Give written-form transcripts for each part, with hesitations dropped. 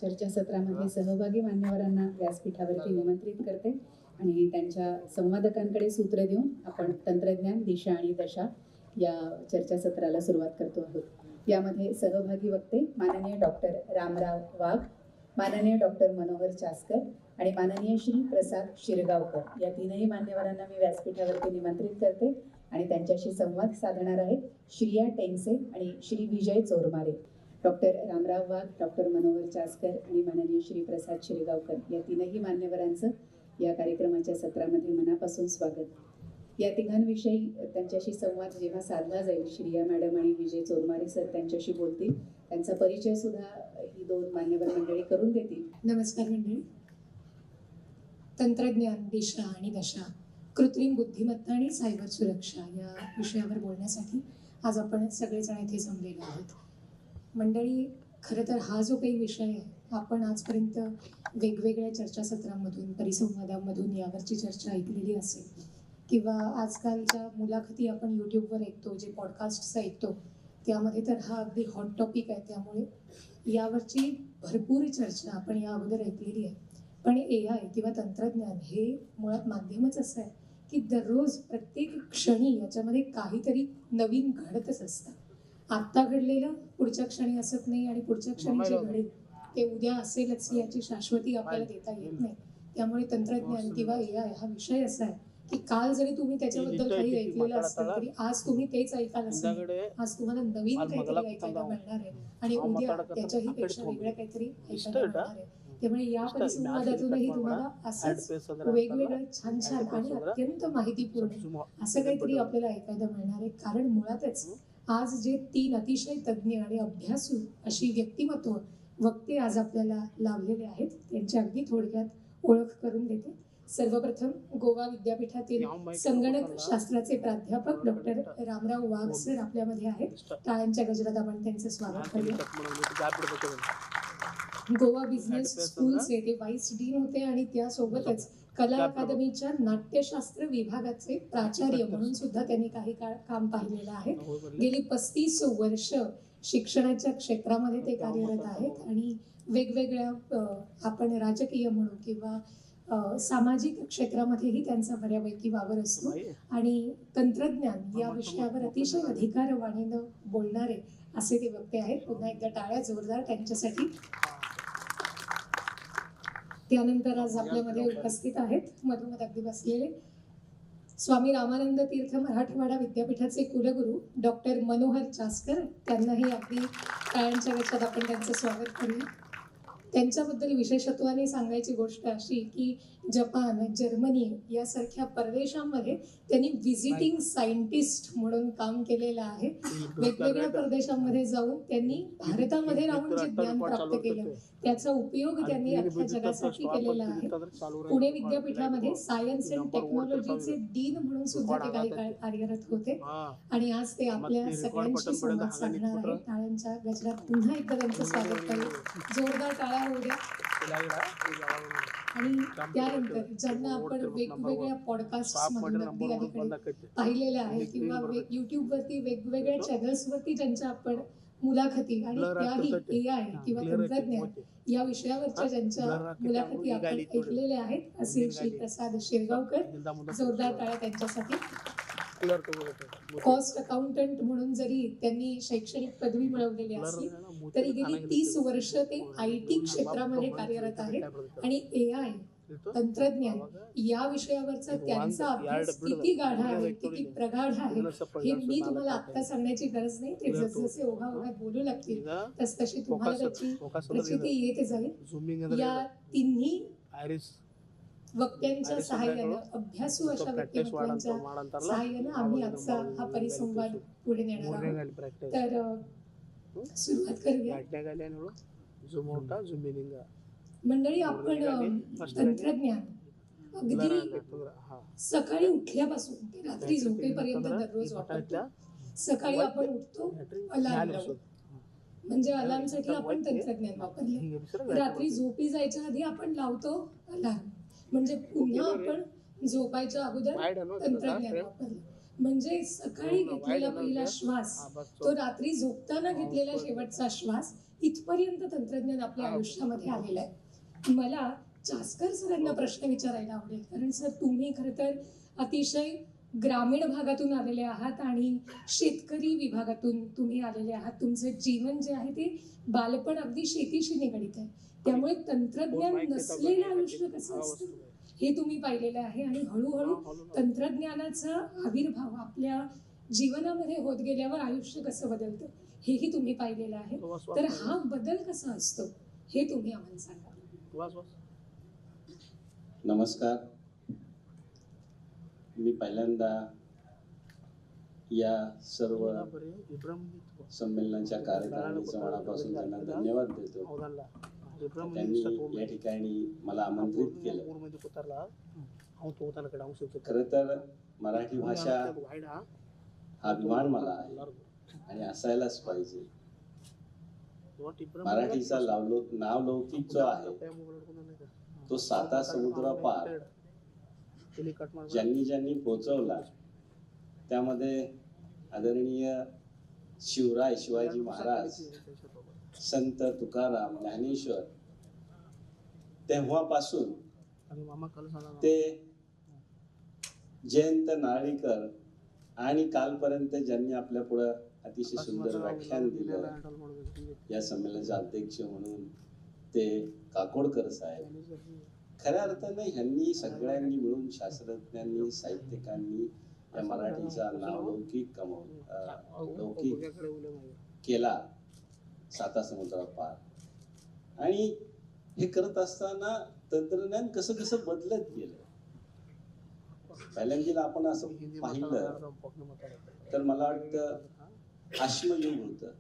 चर्चासत्रामध्ये सहभागी मान्यवरांना व्यासपीठावरती निमंत्रित करते आणि त्यांच्या संवादकांकडे सूत्र देऊन आपण तंत्रज्ञान दिशा आणि दशा या चर्चासत्राला सुरुवात करतो आहोत। यामध्ये सहभागी वक्ते माननीय डॉक्टर रामराव वाघ, माननीय डॉक्टर मनोहर चास्कर आणि माननीय श्री प्रसाद शिरगावकर या तीनही मान्यवरांना मी व्यासपीठावरती निमंत्रित करते आणि त्यांच्याशी संवाद साधणार आहेत श्रिया टेंगसे आणि श्री विजय चोरमारे। डॉक्टर रामराव वाघ, डॉक्टर मनोहर चास्कर आणि माननीय श्री प्रसाद शिरगावकर या तीनही मान्यवरांचं या कार्यक्रमाच्या सत्रामध्ये मनापासून स्वागत। या तिघांविषयी त्यांच्याशी संवाद जेव्हा साधला जाईल, श्रिया मॅडम आणि विजय चोरमारे सर त्यांच्याशी बोलतील, त्यांचा परिचय सुद्धा ही दोन मान्यवर मंडळी करून देतील। नमस्कार मंडळी। तंत्रज्ञान दिशा आणि दशा, कृत्रिम बुद्धिमत्ता आणि सायबर सुरक्षा या विषयावर बोलण्यासाठी आज आपण सगळेजण इथे जमलेलो आहोत। मंडळी, खरं तर हा जो काही विषय आहे, आपण आजपर्यंत वेगवेगळ्या चर्चासत्रांमधून, परिसंवादांमधून यावरची चर्चा ऐकलेली असेल किंवा आजकालच्या मुलाखती आपण यूट्यूबवर ऐकतो, जे पॉडकास्ट्स ऐकतो, त्यामध्ये तर हा अगदी हॉट टॉपिक आहे। त्यामुळे यावरची भरपूर चर्चा आपण या अगोदर ऐकलेली आहे। पण AI किंवा तंत्रज्ञान हे मुळात माध्यमच असं आहे की दररोज प्रत्येक क्षणी याच्यामध्ये काहीतरी नवीन घडतच असतं। आत्ता घडलेलं पुढच्या क्षणी असत नाही आणि पुढच्या क्षणी जे घडेल ते उद्या असेलच याची शाश्वती आपल्याला देता येत नाही। त्यामुळे तंत्रज्ञान किंवा AI हा विषय असा आहे की काल जरी तुम्ही त्याच्याबद्दल काही ऐकलेलं असतं तरी आज तुम्ही तेच ऐकाल असं नाही। आज तुम्हाला नवीन काहीतरी ऐकायला मिळणार आहे आणि उद्या त्याच्याही पेक्षा वेगळं काहीतरी ऐकायला मिळणार आहे। त्यामुळे या परिसंवादातूनही तुम्हाला असंच वेगवेगळं छान छान आणि अत्यंत माहितीपूर्ण असं काहीतरी आपल्याला ऐकायला मिळणार आहे। कारण मुळातच आज जे तीन अतिशय तज्ज्ञ आणि अभ्यासू अशी व्यक्तिमत्व वक्ते आज आपल्याला लाभलेले आहेत, त्यांची अगदी थोडक्यात ओळख करून देते। सर्वप्रथम गोवा विद्यापीठातील संगणक शास्त्राचे प्राध्यापक डॉक्टर रामराव वाघ सर आपल्यामध्ये आहेत। टाळ्यांच्या गजरात आपण त्यांचं स्वागत करूया। गोवा बिझनेस स्कूलचे ते व्हाईस डीन होते आणि त्यासोबतच कला अकादमीच्या नाट्यशास्त्र विभागाचे प्राचार्य म्हणून सुद्धा त्यांनी काही काळ काम पाहिलेलं आहे। गेली 35 वर्ष शिक्षणाच्या क्षेत्रामध्ये ते कार्यरत आहेत आणि वेगवेगळ्या आपण राजकीय म्हणू किंवा सामाजिक क्षेत्रामध्येही त्यांचा बऱ्यापैकी वावर असतो आणि तंत्रज्ञान या विषयावर अतिशय अधिकारवाणीनं बोलणारे असे ते वक्ते आहेत। पुन्हा एकदा टाळ्या जोरदार त्यांच्यासाठी। त्यानंतर आज आपल्यामध्ये उपस्थित आहेत मधोमध अगदी बसलेले स्वामी रामानंद तीर्थ मराठवाडा विद्यापीठाचे कुलगुरू डॉक्टर मनोहर चास्कर। त्यांनाही अगदी टाळ्यांच्या गजरात आपण त्यांचं स्वागत करूया। त्यांच्याबद्दल विशेषत्वाने सांगायची गोष्ट अशी की जपान, जर्मनी यासारख्या परदेशांमध्ये त्यांनी व्हिजिटिंग सायंटिस्ट म्हणून काम केलेलं आहे। वेगवेगळ्या परदेशांमध्ये जाऊन त्यांनी भारतामध्ये राहून जे ज्ञान प्राप्त केलं त्याचा उपयोग त्यांनी अख्ख्या जगासाठी केलेला आहे। पुणे विद्यापीठामध्ये सायन्स अँड टेक्नॉलॉजीचे डीन म्हणून सुद्धा ते काही काळ कार्यरत होते आणि आज ते आपल्या सगळ्यांशी संवाद साधणार आहेत। टाळ्यांच्या गजरात पुन्हा एकदा त्यांचं स्वागत करू, जोरदार टाळ्या होऊ द्या। आणि त्यानंतर ज्यांना आपण वेगवेगळ्या पॉडकास्टमधून अगदी अलीकडे पाहिलेलं आहे किंवा युट्यूबवरती वेगवेगळ्या चॅनल्सवरती ज्यांच्या आपण मुलाखती आणि त्याही AI किंवा तंत्रज्ञान या विषयावरच्या ज्यांच्या मुलाखती आपण ऐकलेल्या आहेत असे श्री प्रसाद शिरगावकर। जोरदार टाळ्या त्यांच्यासाठी। कॉस्ट अकाउंटंट म्हणून जरी त्यांनी शैक्षणिक पदवी मिळवलेली असली तरी गेली 30 वर्ष ते IT क्षेत्रामध्ये कार्यरत आहेत आणि AI तंत्रज्ञान या विषयावरचा त्यांचा अभ्यास किती गाढा आहे, किती प्रगाढ आहे हे मी तुम्हाला आत्ता सांगण्याची गरज नाही। ते जसजसे ओघाओघात बोलू लागतील तसतशी तुम्हाला त्याची प्रचिती येते जाईल। या तिन्ही वक्त्यांच्या सहाय्यानं, अभ्यासू अशा व्यक्तिमत्वांच्या सहाय्यानं आम्ही आजचा हा परिसंवाद पुढे नेणार आहोत। तर सुरुवात करूया। मंडळी, आपण तंत्रज्ञान अगदी सकाळी उठल्यापासून ते रात्री झोपेपर्यंत दररोज वापरतो। सकाळी आपण उठतो, अलार्म लावतो, म्हणजे अलार्मसाठी आपण तंत्रज्ञान वापरले। रात्री झोपी जायच्या आधी आपण लावतो अलार्म, म्हणजे पुन्हा आपण झोपायच्या अगोदर तंत्रज्ञान वापरलं। म्हणजे सकाळी घेतलेला पहिला श्वास, तो रात्री झोपताना घेतलेला शेवटचा श्वास इथपर्यंत तंत्रज्ञान आपल्या आयुष्यामध्ये आलेलं आहे. मला चासकर सरांना प्रश्न विचारायला आवडेल, कारण सर तुम्ही खरं तर अतिशय ग्रामीण भागातून आलेले आहात आणि शेतकरी विभागातून तुम्ही आलेले आहात. तुमचं जीवन जे आहे ते बालपण अगदी शेतीशी निगडीत आहे. त्यामुळे तंत्रज्ञान नसलेलं आयुष्य कसं असतं हे तुम्ही पाहिलेलं आहे आणि हळूहळू तंत्रज्ञानाचा आविर्भाव आपल्या जीवनामध्ये होत गेल्यावर आयुष्य कसं बदलतं हेही तुम्ही पाहिलेलं आहे. तर हा बदल कसा असतो हे तुम्ही आम्हाला सांगा. नमस्कार. मी पहिल्यांदा या सर्व संमेलनाच्या कार्यकारिणीच्या मनापासून त्यांना धन्यवाद देतो. त्यांनी या ठिकाणी मला आमंत्रित केलं. खरं तर मराठी भाषा हा अभिमान मला आहे आणि असायलाच पाहिजे. मराठीचा नावलौकिक जो आहे तो साता समुद्रापार ज्यांनी पोचवला, त्यामध्ये आदरणीय शिवाजी महाराज, संत तुकाराम, ज्ञानेश्वर, तेव्हापासून ते जयंत नारळीकर आणि कालपर्यंत ज्यांनी आपल्या पुढे अतिशय सुंदर व्याख्यान दिलं, या संमेलनाचे अध्यक्ष म्हणून ते काकोडकर साहेब. खऱ्या अर्थाने ह्यांनी सगळ्यांनी मिळून, शास्त्रज्ञांनी, साहित्यिकांनी या मराठीचा नावलौकिक लौकिक केला साता समुद्रापार. आणि हे करत असताना तंत्रज्ञान कसं कसं बदलत गेलं. पहिल्यांदा आपण असं पाहिलं तर मला वाटतं अश्मयुग होतं.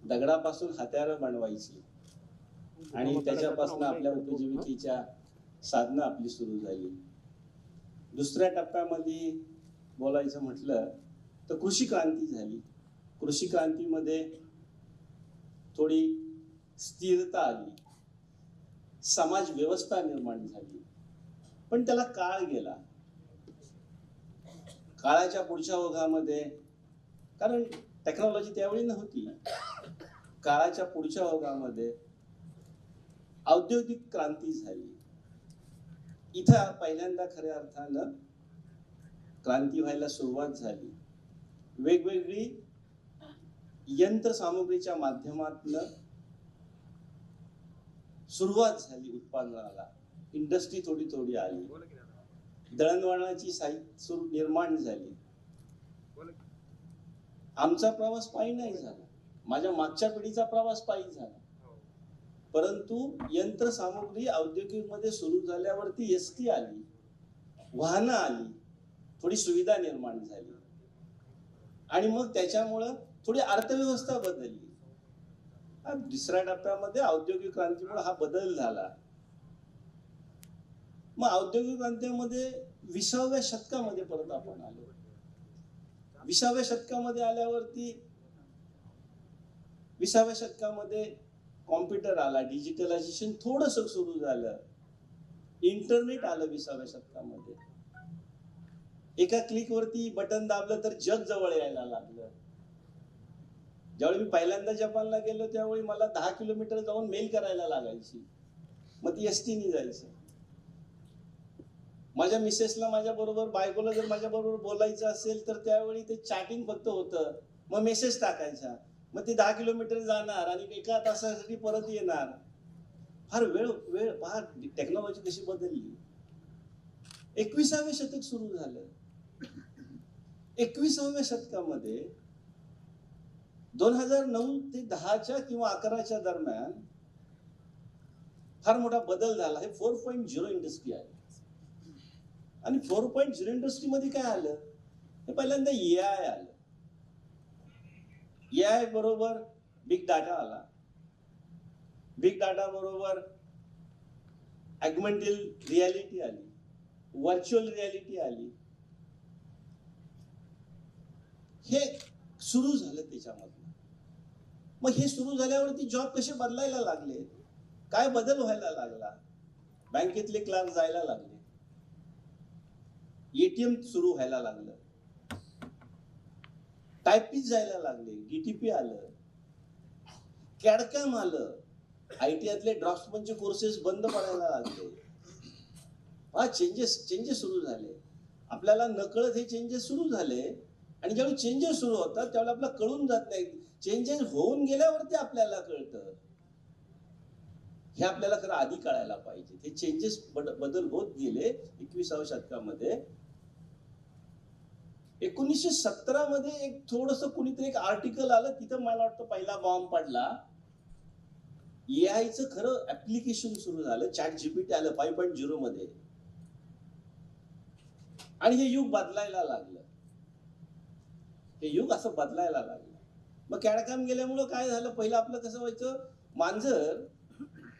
दगडापासून हत्यारं बनवायची आणि त्याच्यापासून आपल्या उपजीविकेच्या साधनं आपली सुरू झाली. दुसऱ्या टप्प्यामध्ये बोलायचं म्हटलं तर कृषी क्रांती झाली. कृषी क्रांतीमध्ये थोडी स्थिरता आली, समाज व्यवस्था निर्माण झाली. पण त्याला काळ गेला. काळाच्या पुढच्या ओघामध्ये, कारण टेक्नॉलॉजी त्यावेळी नव्हती, काळाच्या पुढच्या ओघामध्ये औद्योगिक क्रांती झाली. इथं पहिल्यांदा खऱ्या अर्थानं क्रांती व्हायला सुरुवात झाली. वेगवेगळी यंत्रसामुग्रीच्या माध्यमातून सुरुवात झाली उत्पादनाला. इंडस्ट्री थोडी थोडी आली. दळणवळणाची साहित्य निर्माण झाली. आमचा प्रवास पायी नाही झाला, माझ्या मागच्या पिढीचा प्रवास पायी झाला. परंतु यंत्रसामुग्री औद्योगिक मध्ये सुरू झाल्यावरती एसटी आली, वाहनं आली, थोडी सुविधा निर्माण झाली आणि मग त्याच्यामुळं थोडी अर्थव्यवस्था बदलली. दुसऱ्या टप्प्यामध्ये औद्योगिक क्रांतीमुळे हा बदल झाला. मग औद्योगिक क्रांतीमध्ये 20व्या शतकामध्ये परत आपण आलो. 20व्या शतकामध्ये आल्यावरती 20व्या शतकामध्ये कॉम्प्युटर आला, डिजिटलायझेशन थोडंसं सुरू झालं, इंटरनेट आलं 20व्या शतकामध्ये. एका क्लिक वरती बटन दाबलं तर जग जवळ यायला लागलं. ज्यावेळी मी पहिल्यांदा जपानला गेलो त्यावेळी मला 10 किलोमीटर जाऊन मेल करायला लागायची, मग ती एसटीने जायचं. माझ्या मिसेसला माझ्या बरोबर, बायकोला जर माझ्या बरोबर बोलायचं असेल तर त्यावेळी ते चॅटिंग फक्त होतं, मग मेसेज टाकायचा, मग ती 10 किलोमीटर जाणार आणि एका तासासाठी परत येणार. फार वेळ फार टेक्नॉलॉजी कशी बदलली. 21व्या शतक सुरू झालं. 21व्या शतकामध्ये 2009 ते 10च्या किंवा 11च्या दरम्यान फार मोठा बदल झाला. हे 4.0 इंडस्ट्री आहे. आणि 4.0 इंडस्ट्री मध्ये काय आलं, हे पहिल्यांदा एआय आलं. एआय बरोबर बिग डाटा आला. बिग डाटा बरोबर ॲग्मेंटेड रियालिटी आली, व्हर्च्युअल रियालिटी आली. हे सुरू झालं त्याच्यामध्ये. मग हे सुरू झाल्यावरती जॉब कसे बदलायला लागले, काय बदल व्हायला लागला. बँकेतले क्लार्क जायला लागले, एटीएम सुरू व्हायला लागलं, टायपिस्ट जायला लागले, डीटीपी आलं. कॅडकॅम आलं, ITआयतले ड्राफ्टमनचे कोर्सेस बंद पडायला लागले. हा चेंजेस सुरू झाले. आपल्याला नकळत हे चेंजेस सुरू झाले आणि ज्यावेळी चेंजेस सुरू होतात त्यावेळेला आपल्याला कळून जात नाही. चेंजेस होऊन गेल्यावरती आपल्याला कळतं. हे आपल्याला खरं आधी कळायला पाहिजे. हे चेंजेस बदल होत गेले 21व्या शतकामध्ये. 1917 मध्ये एक थोडस कुणीतरी एक आर्टिकल आलं, तिथं मला वाटतं पहिला बॉम्ब पडला. एआयचं खरं ऍप्लिकेशन सुरू झालं. ChatGPT आलं 5.0 मध्ये आणि हे युग बदलायला लागलं. हे युग असं बदलायला लागलं. मग कॅडकॅम गेल्यामुळं काय झालं, पहिलं आपलं कसं व्हायचं,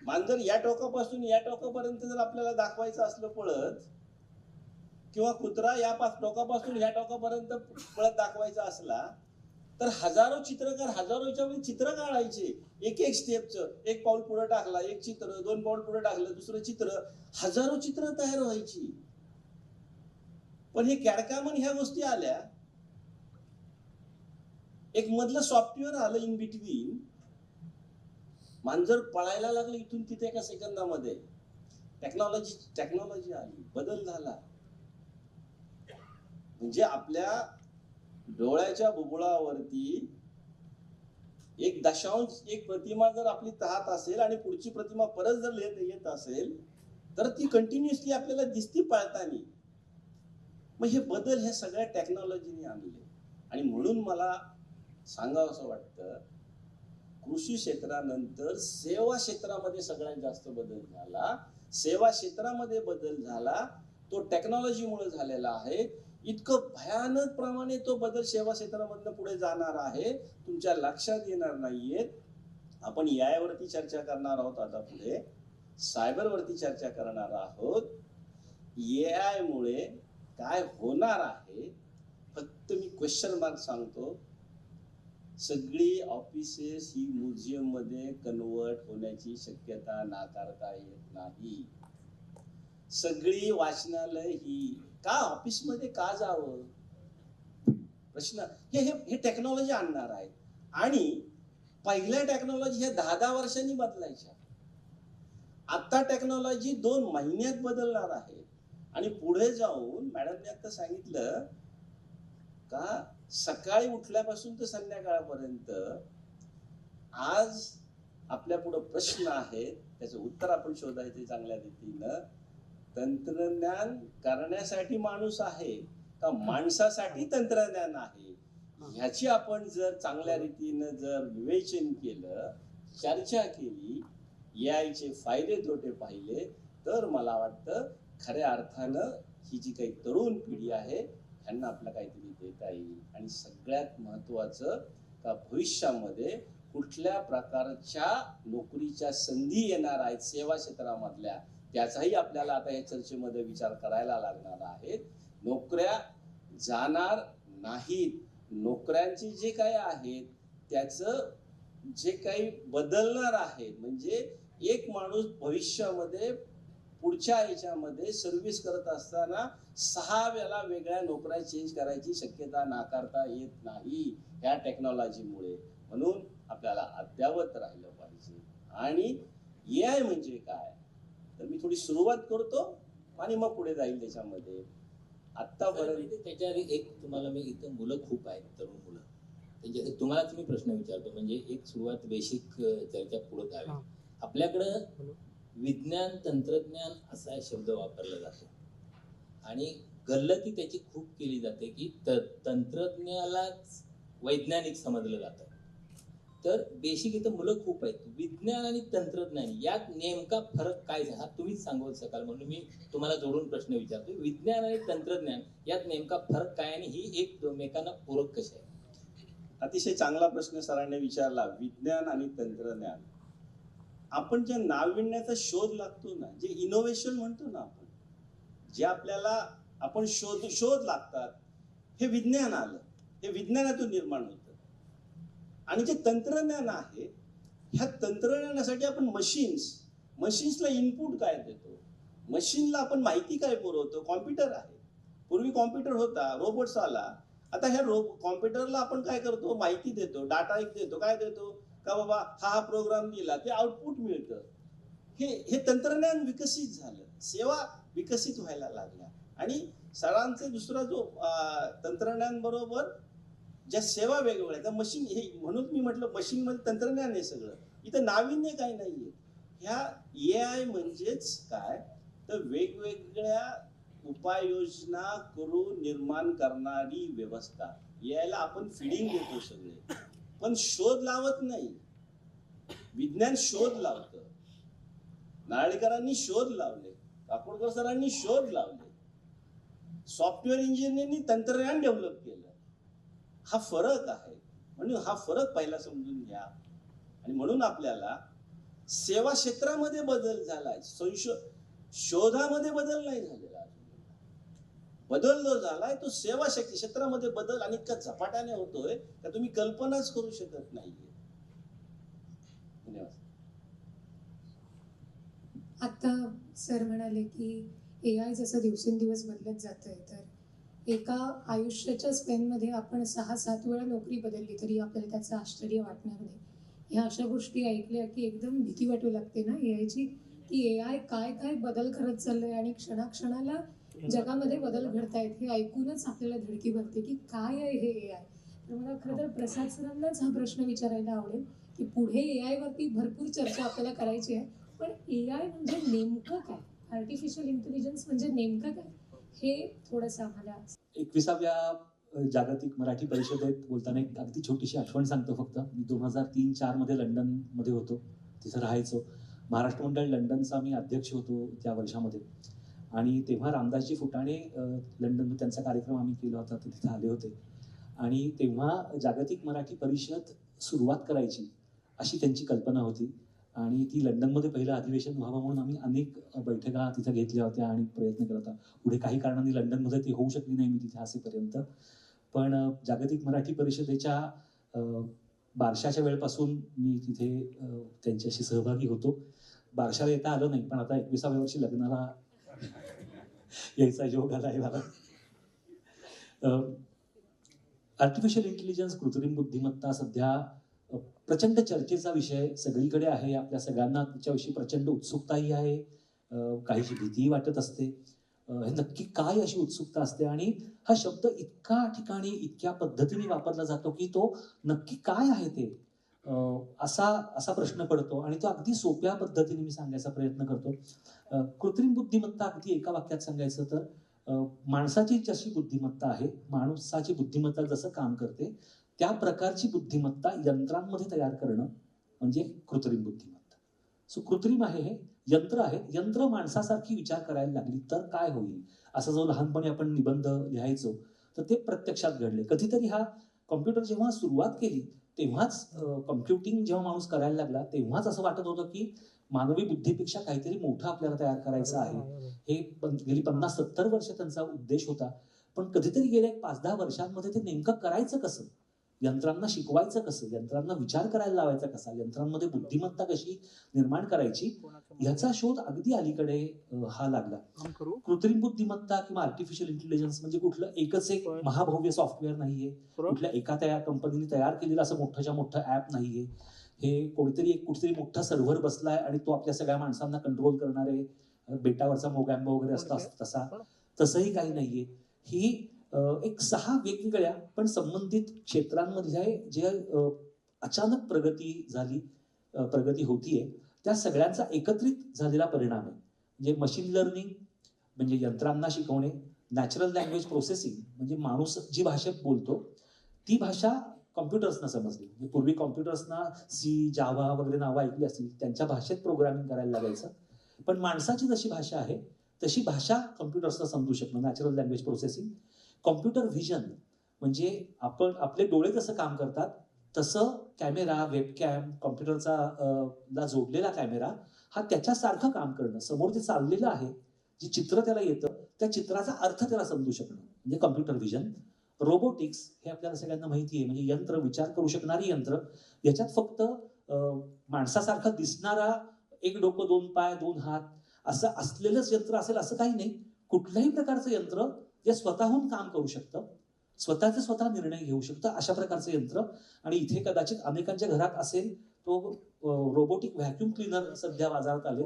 मांजर या टोकापासून या टोकापर्यंत जर आपल्याला दाखवायचं असलं पळत, किंवा कुत्रा या टोकापासून या टोकापर्यंत पळत दाखवायचा असला, तर हजारो चित्रकार हजारोच्या वेळी चित्र काढायचे. एक स्टेपचं, एक पाऊल पुढे टाकला एक चित्र, 2 पाऊल पुढे टाकलं दुसरं चित्र, हजारो चित्र तयार व्हायची. पण हे कॅडकॅम ह्या गोष्टी आल्या, एक मधलं सॉफ्टवेअर आलं इन बिटवीन, मांजर पळायला लागलं इथून तिथे एका सेकंदामध्ये. टेक्नॉलॉजी आली, बदल झाला. म्हणजे आपल्या डोळ्याच्या बुबुळावरती एक प्रतिमा जर आपली तहात असेल आणि पुढची प्रतिमा परत जर येत असेल, तर ती कंटिन्युअसली आपल्याला दिसती पळताना. मग हे बदल हे सगळ्या टेक्नॉलॉजीने आणले. आणि म्हणून मला सांगावं असं वाटतं, कृषी क्षेत्रानंतर सेवा क्षेत्रामध्ये सगळ्यात जास्त बदल झाला. सेवा क्षेत्रामध्ये बदल झाला तो टेक्नॉलॉजीमुळे झालेला आहे. इतकं भयानक प्रमाणे तो बदल सेवा क्षेत्रामधनं पुढे जाणार आहे, तुमच्या लक्षात येणार नाहीये. आपण AI वरती चर्चा करणार आहोत, आता पुढे सायबर वरती चर्चा करणार आहोत. AI मुळे काय होणार आहे, फक्त मी क्वेश्चन मार्क सांगतो. सगळी ऑफिसेस ही म्युझियम मध्ये कन्वर्ट होण्याची शक्यता नाकारता येत नाही. सगळी वाचनालय ही का ऑफिस मध्ये का जावं, प्रश्न. हे टेक्नॉलॉजी आणणार आहे. आणि पहिल्या टेक्नॉलॉजी ह्या 10-10 वर्षांनी बदलायच्या. आता टेक्नॉलॉजी 2 महिन्यात बदलणार आहे. आणि पुढे जाऊन मॅडमने आता सांगितलं का, सकाळी उठल्यापासून तर संध्याकाळपर्यंत आज आपल्या पुढे प्रश्न आहेत, त्याचं उत्तर आपण शोधायचे चांगल्या रीतीनं. तंत्रज्ञान करण्यासाठी माणूस आहे का माणसासाठी तंत्रज्ञान आहे, ह्याची आपण जर चांगल्या रीतीनं जर विवेचन केलं, चर्चा केली, AIचे फायदे तोटे पाहिले, तर मला वाटतं खऱ्या अर्थानं ही जी काही तरुण पिढी आहे ह्यांना आपल्याला काहीतरी देता येईल. आणि सगळ्यात महत्वाचं का, भविष्यामध्ये कुठल्या प्रकारच्या नोकरीच्या संधी येणार आहेत सेवा क्षेत्रामधल्या, त्याचाही आपल्याला आता या चर्चेमध्ये विचार करायला लागणार आहे. नोकऱ्या जाणार नाहीत. नोकऱ्यांचे जे काही आहेत त्याचं जे काही बदलणार आहे, म्हणजे एक माणूस भविष्यामध्ये पुढच्या याच्यामध्ये सर्व्हिस करत असताना 6 वेळा वेगळ्या नोकऱ्या चेंज करायची शक्यता नाकारता येत नाही ह्या टेक्नॉलॉजीमुळे. म्हणून आपल्याला अद्यावत राहिलं पाहिजे. आणि AI म्हणजे काय, तर मी थोडी सुरुवात करतो आणि मग पुढे जाईल त्याच्यामध्ये. आतापर्यंत त्याच्या आधी एक तुम्हाला मी, इथं मुलं खूप आहेत, तरुण मुलं, त्यांच्या तुम्हालाच मी प्रश्न विचारतो. म्हणजे एक सुरुवात बेसिक चर्चा पुढे जावी. आपल्याकडं विज्ञान तंत्रज्ञान असा शब्द वापरला जातो आणि गल्लती त्याची खूप केली जाते की तंत्रज्ञानालाच वैज्ञानिक समजलं जातं. तर बेसिक इथं मुलं खूप आहेत. विज्ञान आणि तंत्रज्ञान यात नेमका फरक काय झाला तुम्हीच सांगू शकाल, म्हणून मी तुम्हाला जोडून प्रश्न विचारतो. विज्ञान आणि तंत्रज्ञान यात नेमका फरक काय आणि ही एकमेकांना पूरक कसे आहे? अतिशय चांगला प्रश्न सरांनी विचारला. विज्ञान आणि तंत्रज्ञान, आपण ज्या नाविन्याचा शोध लागतो ना, जे इनोव्हेशन म्हणतो ना आपण, जे आपल्याला आपण शोध लागतात, हे विज्ञान आलं, हे विज्ञानातून निर्माण होतं. आणि जे तंत्रज्ञान आहे, ह्या तंत्रज्ञानासाठी आपण मशीन्सला इनपुट काय देतो, मशीनला आपण माहिती काय पुरवतो. कॉम्प्युटर आहे, पूर्वी कॉम्प्युटर होता, रोबोट्स आला. आता ह्या कॉम्प्युटरला आपण काय करतो, माहिती देतो, डाटा एक देतो. काय देतो का बाबा हा प्रोग्राम दिला ते आउटपुट मिळतं. हे तंत्रज्ञान विकसित झालं, सेवा विकसित व्हायला लागल्या आणि सरांचे दुसरा जो तंत्रज्ञान बरोबर ज्या सेवा वेगवेगळ्या त्या मशीन, हे म्हणून मी म्हटलं मशीन मध्ये तंत्रज्ञान आहे सगळं, इथं नाविन्य काही नाहीये. ह्या AI म्हणजेच काय तर वेगवेगळ्या उपाययोजना करून निर्माण करणारी व्यवस्था. यायला आपण फिडिंग देतो सगळे, पण शोध लावत नाही. विज्ञान शोध लावतं. नारळीकरांनी शोध लावले, काकोडकर सरांनी शोध लावले, सॉफ्टवेअर इंजिनिअरनी तंत्रज्ञान डेव्हलप केलं. हा फरक आहे. म्हणून हा फरक पहिला समजून घ्या. आणि म्हणून आपल्याला सेवा क्षेत्रामध्ये बदल झालाय, शोधामध्ये बदल नाही झालेला. बदल जो झालाय तो सेवा क्षेत्रामध्ये बदल आणि इतका झपाट्याने होतोय का तुम्ही कल्पनाच करू शकत नाहीये. धन्यवाद. आता सर म्हणाले की AI जसं दिवसेंदिवस बदलत जातंय, तर एका आयुष्याच्या स्पेनमध्ये आपण 6-7 वेळा नोकरी बदलली तरी आपल्याला त्याचं आश्चर्य वाटणार नाही. ह्या अशा गोष्टी ऐकल्या की एकदम भीती वाटू लागते ना AIची, की AI काय काय बदल करत चाललंय आणि क्षणाक्षणाला जगामध्ये बदल घडतायत हे ऐकूनच आपल्याला धडकी भरते की काय आहे हे AI. तर मला खरं तर प्रसाद सरांनाच हा प्रश्न विचारायला आवडेल की पुढे AI वरती भरपूर चर्चा आपल्याला करायची आहे, पण AI म्हणजे नेमकं काय, आर्टिफिशियल इंटेलिजन्स म्हणजे नेमकं काय, हे थोडंसं आम्हाला. 21व्या जागतिक मराठी परिषदेत बोलताना एक अगदी छोटीशी आठवण सांगतो फक्त. मी 2003-04 मध्ये लंडनमध्ये होतो, तिथं राहायचो. महाराष्ट्र मंडळ लंडनचा मी अध्यक्ष होतो त्या वर्षामध्ये. आणि तेव्हा रामदासजी फुटाणे लंडन त्यांचा कार्यक्रम आम्ही केला होता, तर तिथे आले होते. आणि तेव्हा जागतिक मराठी परिषद सुरुवात करायची अशी त्यांची कल्पना होती. आणि ती लंडनमध्ये पहिलं अधिवेशन व्हावं म्हणून आम्ही अनेक बैठका तिथे घेतल्या होत्या आणि प्रयत्न केला होता. पुढे काही कारणांनी लंडनमध्ये ती होऊ शकली नाही मी तिथे असेपर्यंत. पण जागतिक मराठी परिषदेच्या बारशाच्या वेळपासून मी तिथे त्यांच्याशी सहभागी होतो. बारशाला येता आलं नाही, पण आता 21व्या वर्षी लग्नाला यायचा योग आलाय मला. आर्टिफिशियल इंटेलिजन्स, कृत्रिम बुद्धिमत्ता सध्या प्रचंड चर्चेचा विषय सगळीकडे आहे. आपल्या सगळ्यांना त्याच्याविषयी प्रचंड उत्सुकताही आहे, काहीशी भीतीही वाटत असते. हे नक्की काय अशी उत्सुकता असते आणि हा शब्द इतका ठिकाणी इतक्या पद्धतीने वापरला जातो की तो नक्की काय आहे ते असा प्रश्न पडतो. आणि तो अगदी सोप्या पद्धतीने मी सांगायचा प्रयत्न करतो. कृत्रिम बुद्धिमत्ता अगदी एका वाक्यात सांगायचं तर माणसाची जशी बुद्धिमत्ता आहे, माणसाची बुद्धिमत्ता जसं काम करते त्या प्रकारची बुद्धिमत्ता यंत्रांमध्ये तयार करणं म्हणजे कृत्रिम बुद्धिमत्ता. सो कृत्रिम आहे, हे यंत्र आहे. यंत्र माणसासारखी विचार करायला लागली तर काय होईल, असं जो लहानपणी आपण निबंध लिहायचो तर ते प्रत्यक्षात घडले. कधीतरी हा कॉम्प्युटर जेव्हा सुरुवात केली तेव्हाच, कॉम्प्युटिंग जेव्हा माणूस करायला लागला तेव्हाच असं वाटत होतं की मानवी बुद्धीपेक्षा काहीतरी मोठं आपल्याला तयार करायचं आहे. हे गेली 50-70 वर्ष त्यांचा उद्देश होता. पण कधीतरी गेल्या 5-10 वर्षांमध्ये ते नेमकं करायचं कसं, यंत्रांना शिकवायचं कसं, यंत्रांना विचार करायला लावायचा कसा, यंत्रांमध्ये बुद्धिमत्ता कशी निर्माण करायची, याचा शोध अगदी अलीकडे हा लागला. कृत्रिम बुद्धिमत्ता किंवा आर्टिफिशियल इंटेलिजन्स म्हणजे कुठलं एकच एक महाभव्य सॉफ्टवेअर नाहीये, कुठल्या एका कंपनीने तयार केलेलं असं मोठंच्या मोठं ऍप नाहीये. हे कुठेतरी मोठा सर्व्हर बसलाय आणि तो आपल्या सगळ्या माणसांना कंट्रोल करणारे बेटावरचा मोगॅम्बो वगैरे असतो तसंही काही नाहीये. ही एक 6 वेगवेगळ्या पण संबंधित क्षेत्रांमध्ये जे अचानक प्रगती होतीये त्या सगळ्यांचा एकत्रित झालेला परिणाम आहे. म्हणजे मशीन लर्निंग म्हणजे यंत्रांना शिकवणे, नॅचरल लँग्वेज प्रोसेसिंग म्हणजे माणूस जी भाषेत बोलतो ती भाषा कॉम्प्युटर्सना समजली. म्हणजे पूर्वी कॉम्प्युटर्सना सी, जावा वगैरे नावं ऐकली असतील, त्यांच्या भाषेत प्रोग्रामिंग करायला लागायचं. पण माणसाची जशी भाषा आहे तशी भाषा कॉम्प्युटर्सना समजू शकणं, natural language processing. Computer vision म्हणजे आपले डोळे जसं काम करतात तसं कॅमेरा, वेबकॅम, कॉम्प्युटरचा जोडलेला कॅमेरा हा त्याच्यासारखं काम करणं. समोर जे चाललेलं आहे, जे चित्र त्याला येतं त्या चित्राचा अर्थ त्याला समजू शकणं म्हणजे कॉम्प्युटर व्हिजन. रोबोटिक्स हे आपल्याला सगळ्यांना माहिती आहे, म्हणजे यंत्र, विचार करू शकणारी यंत्र. याच्यात फक्त माणसासारखं दिसणारा एक डोकं, 2 पाय, 2 हात असं असलेलंच यंत्र असेल असं काही नाही. कुठल्याही प्रकारचं यंत्र जे स्वतःहून काम करू शकतं, स्वतः निर्णय घेऊ शकतं, अशा प्रकारचं यंत्र. आणि इथे कदाचित अनेकांच्या घरात असेल तो रोबोटिक व्हॅक्युम क्लीनर सध्या बाजारात आले,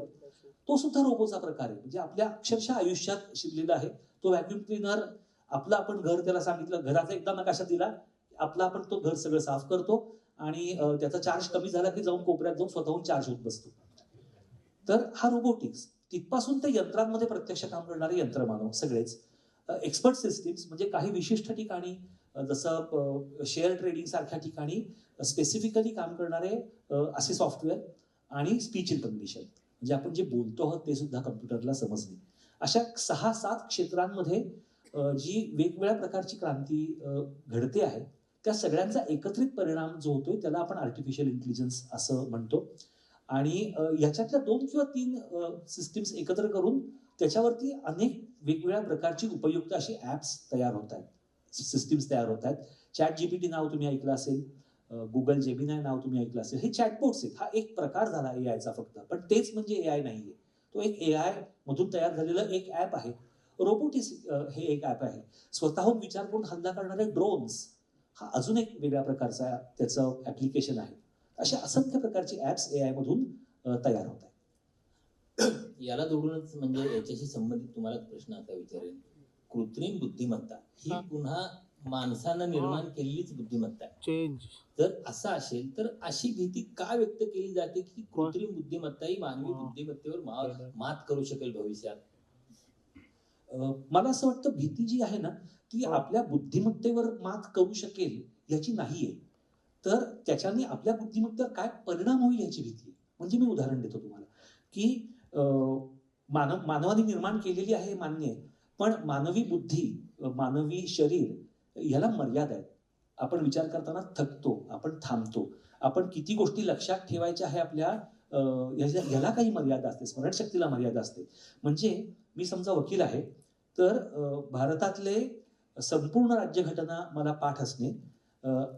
तो सुद्धा रोबोचा प्रकार आहे. म्हणजे आपल्या अक्षरशः आयुष्यात शिरलेला आहे. तो व्हॅक्युम क्लीनर आपलं आपण घर त्याला सांगितलं, घराचा एकदा नकाशा दिला, आपला आपण तो घर सगळं साफ करतो आणि त्याचा चार्ज कमी झाला की जाऊन कोपऱ्यात जाऊन स्वतःहून चार्ज होत बसतो. तर हा रोबोटिक्स तिथपासून ते यंत्रांमध्ये प्रत्यक्ष काम करणारे यंत्रमानव सगळेच. एक्सपर्ट सिस्टीम्स म्हणजे काही विशिष्ट ठिकाणी जसं शेअर ट्रेडिंग सारख्या ठिकाणी स्पेसिफिकली काम करणारे असे सॉफ्टवेअर आणि स्पीच रिकग्निशन म्हणजे आपण जे बोलतो आहोत ते सुद्धा कम्प्युटरला समजणे. अशा 6-7 क्षेत्रांमध्ये जी वेगवेगळ्या प्रकारची क्रांती घडते आहे त्या सगळ्यांचा एकत्रित परिणाम जो होतोय त्याला आपण आर्टिफिशियल इंटेलिजन्स असं म्हणतो. आणि याच्यातल्या 2 किंवा 3 सिस्टीम्स एकत्र करून त्याच्यावरती अनेक वेगवेगळ्या प्रकारची उपयुक्त अशी ऍप्स तयार होत आहेत, सिस्टीम्स तयार होत आहेत. ChatGPT नाव तुम्ही ऐकलं असेल, गुगल जेमिनाय नाव तुम्ही ऐकलं असेल. हे चॅटबोट्स आहेत. हा एक प्रकार झाला एआयचा फक्त, पण तेच म्हणजे एआय नाहीये. तो एक एआय मधून तयार झालेलं एक ऍप आहे. रोबोटिक्स हे एक ऍप आहे. स्वतःहून विचार करून हल्ला करणारे ड्रोन्स हा अजून एक वेगळ्या प्रकारचा त्याचं ऍप्लिकेशन आहे. अशा असंख्य प्रकारची ऍप्स एआय मधून तयार होत आहेत. याला जोडूनच म्हणजे याच्याशी संबंधित तुम्हाला प्रश्न आता विचारेन. कृत्रिम बुद्धिमत्ता ही पुन्हा माणसानं निर्माण केलेलीच बुद्धिमत्ता आहे. जर असं असेल तर अशी भीती का व्यक्त केली जाते की कृत्रिम बुद्धिमत्ता ही मानवी बुद्धिमत्तेवर मात करू शकेल भविष्यात? मला असं वाटतं भीती जी आहे ना ती आपल्या बुद्धिमत्तेवर मात करू शकेल याची नाहीये, तर त्याच्याने आपल्या बुद्धिमत्तेवर काय परिणाम होईल याची भीती आहे. म्हणजे मी उदाहरण देतो तुम्हाला की मानवाने निर्माण केलेली आहे मान्य आहे, पण मानवी बुद्धी, मानवी शरीर याला मर्यादा आहेत. आपण विचार करताना थकतो, आपण थांबतो, आपण किती गोष्टी लक्षात ठेवायच्या आहे आपल्या याला काही मर्यादा असते, स्मरणशक्तीला मर्यादा असते. म्हणजे मी समजा वकील आहे तर भारतातले संपूर्ण राज्यघटना मला पाठ असणे,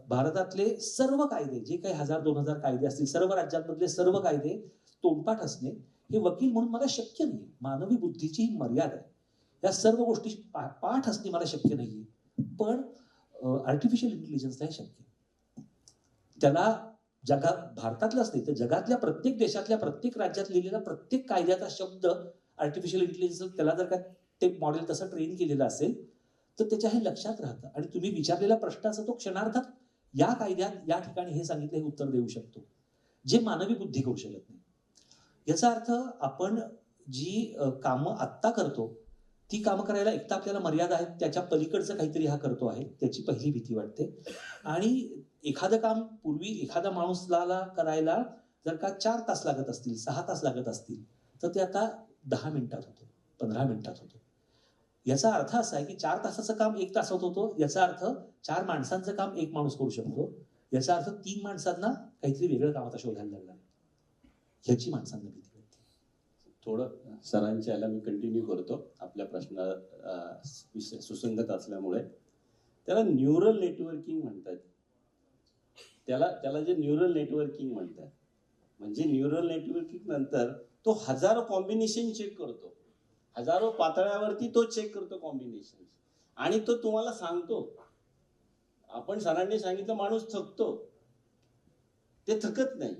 भारतातले सर्व कायदे जे काही 1000-2000 कायदे असतील सर्व राज्यांमधले सर्व कायदे तोंडपाठ असणे हे वकील म्हणून मला शक्य नाही. मानवी बुद्धीची ही मर्यादा आहे. या सर्व गोष्टी पाठ असणे मला शक्य नाहीये, पण आर्टिफिशियल इंटेलिजन्सला हे शक्य आहे. त्याला भारतातलं असते तर जगातल्या प्रत्येक देशातल्या प्रत्येक राज्यात लिहिलेला प्रत्येक कायद्याचा शब्द आर्टिफिशियल इंटेलिजन्स त्याला जर का ते मॉडेल तसं ट्रेन केलेलं असेल तर त्याच्या हे लक्षात राहतं आणि तुम्ही विचारलेल्या प्रश्नाचं तो क्षणार्धात या कायद्यात या ठिकाणी हे सांगितलं हे उत्तर देऊ शकतो, जे मानवी बुद्धी करू शकत नाही. याचा अर्थ आपण जी कामं आत्ता करतो ती कामं करायला एक तर आपल्याला मर्यादा आहेत, त्याच्या पलीकडचं काहीतरी हा करतो आहे त्याची पहिली भीती वाटते. आणि एखादं काम पूर्वी एखादा माणूसला करायला जर का 4 तास लागत असतील, 6 तास लागत असतील तर ते आता 10 मिनिटात होतं, 15 मिनिटात होतं. याचा अर्थ असा आहे की 4 तासाचं काम 1 तासात होतं. याचा अर्थ 4 माणसांचं काम 1 माणूस करू शकतो. याचा अर्थ 3 माणसांना काहीतरी वेगळं काम आता शोधायला लागणार आहे. ह्याची माणसांना भीती वाटते. थोडं सरांच्या याला मी कंटिन्यू करतो आपल्या प्रश्न सुसंगत असल्यामुळे. त्याला न्यूरल नेटवर्किंग म्हणतात. त्याला जे न्यूरल नेटवर्किंग म्हणतात म्हणजे न्यूरल नेटवर्किंग नंतर तो हजारो कॉम्बिनेशन चेक करतो, हजारो पातळ्यावरती तो चेक करतो कॉम्बिनेशन आणि तो तुम्हाला सांगतो. आपण सरांनी सांगितलं माणूस थकतो, ते थकत नाही.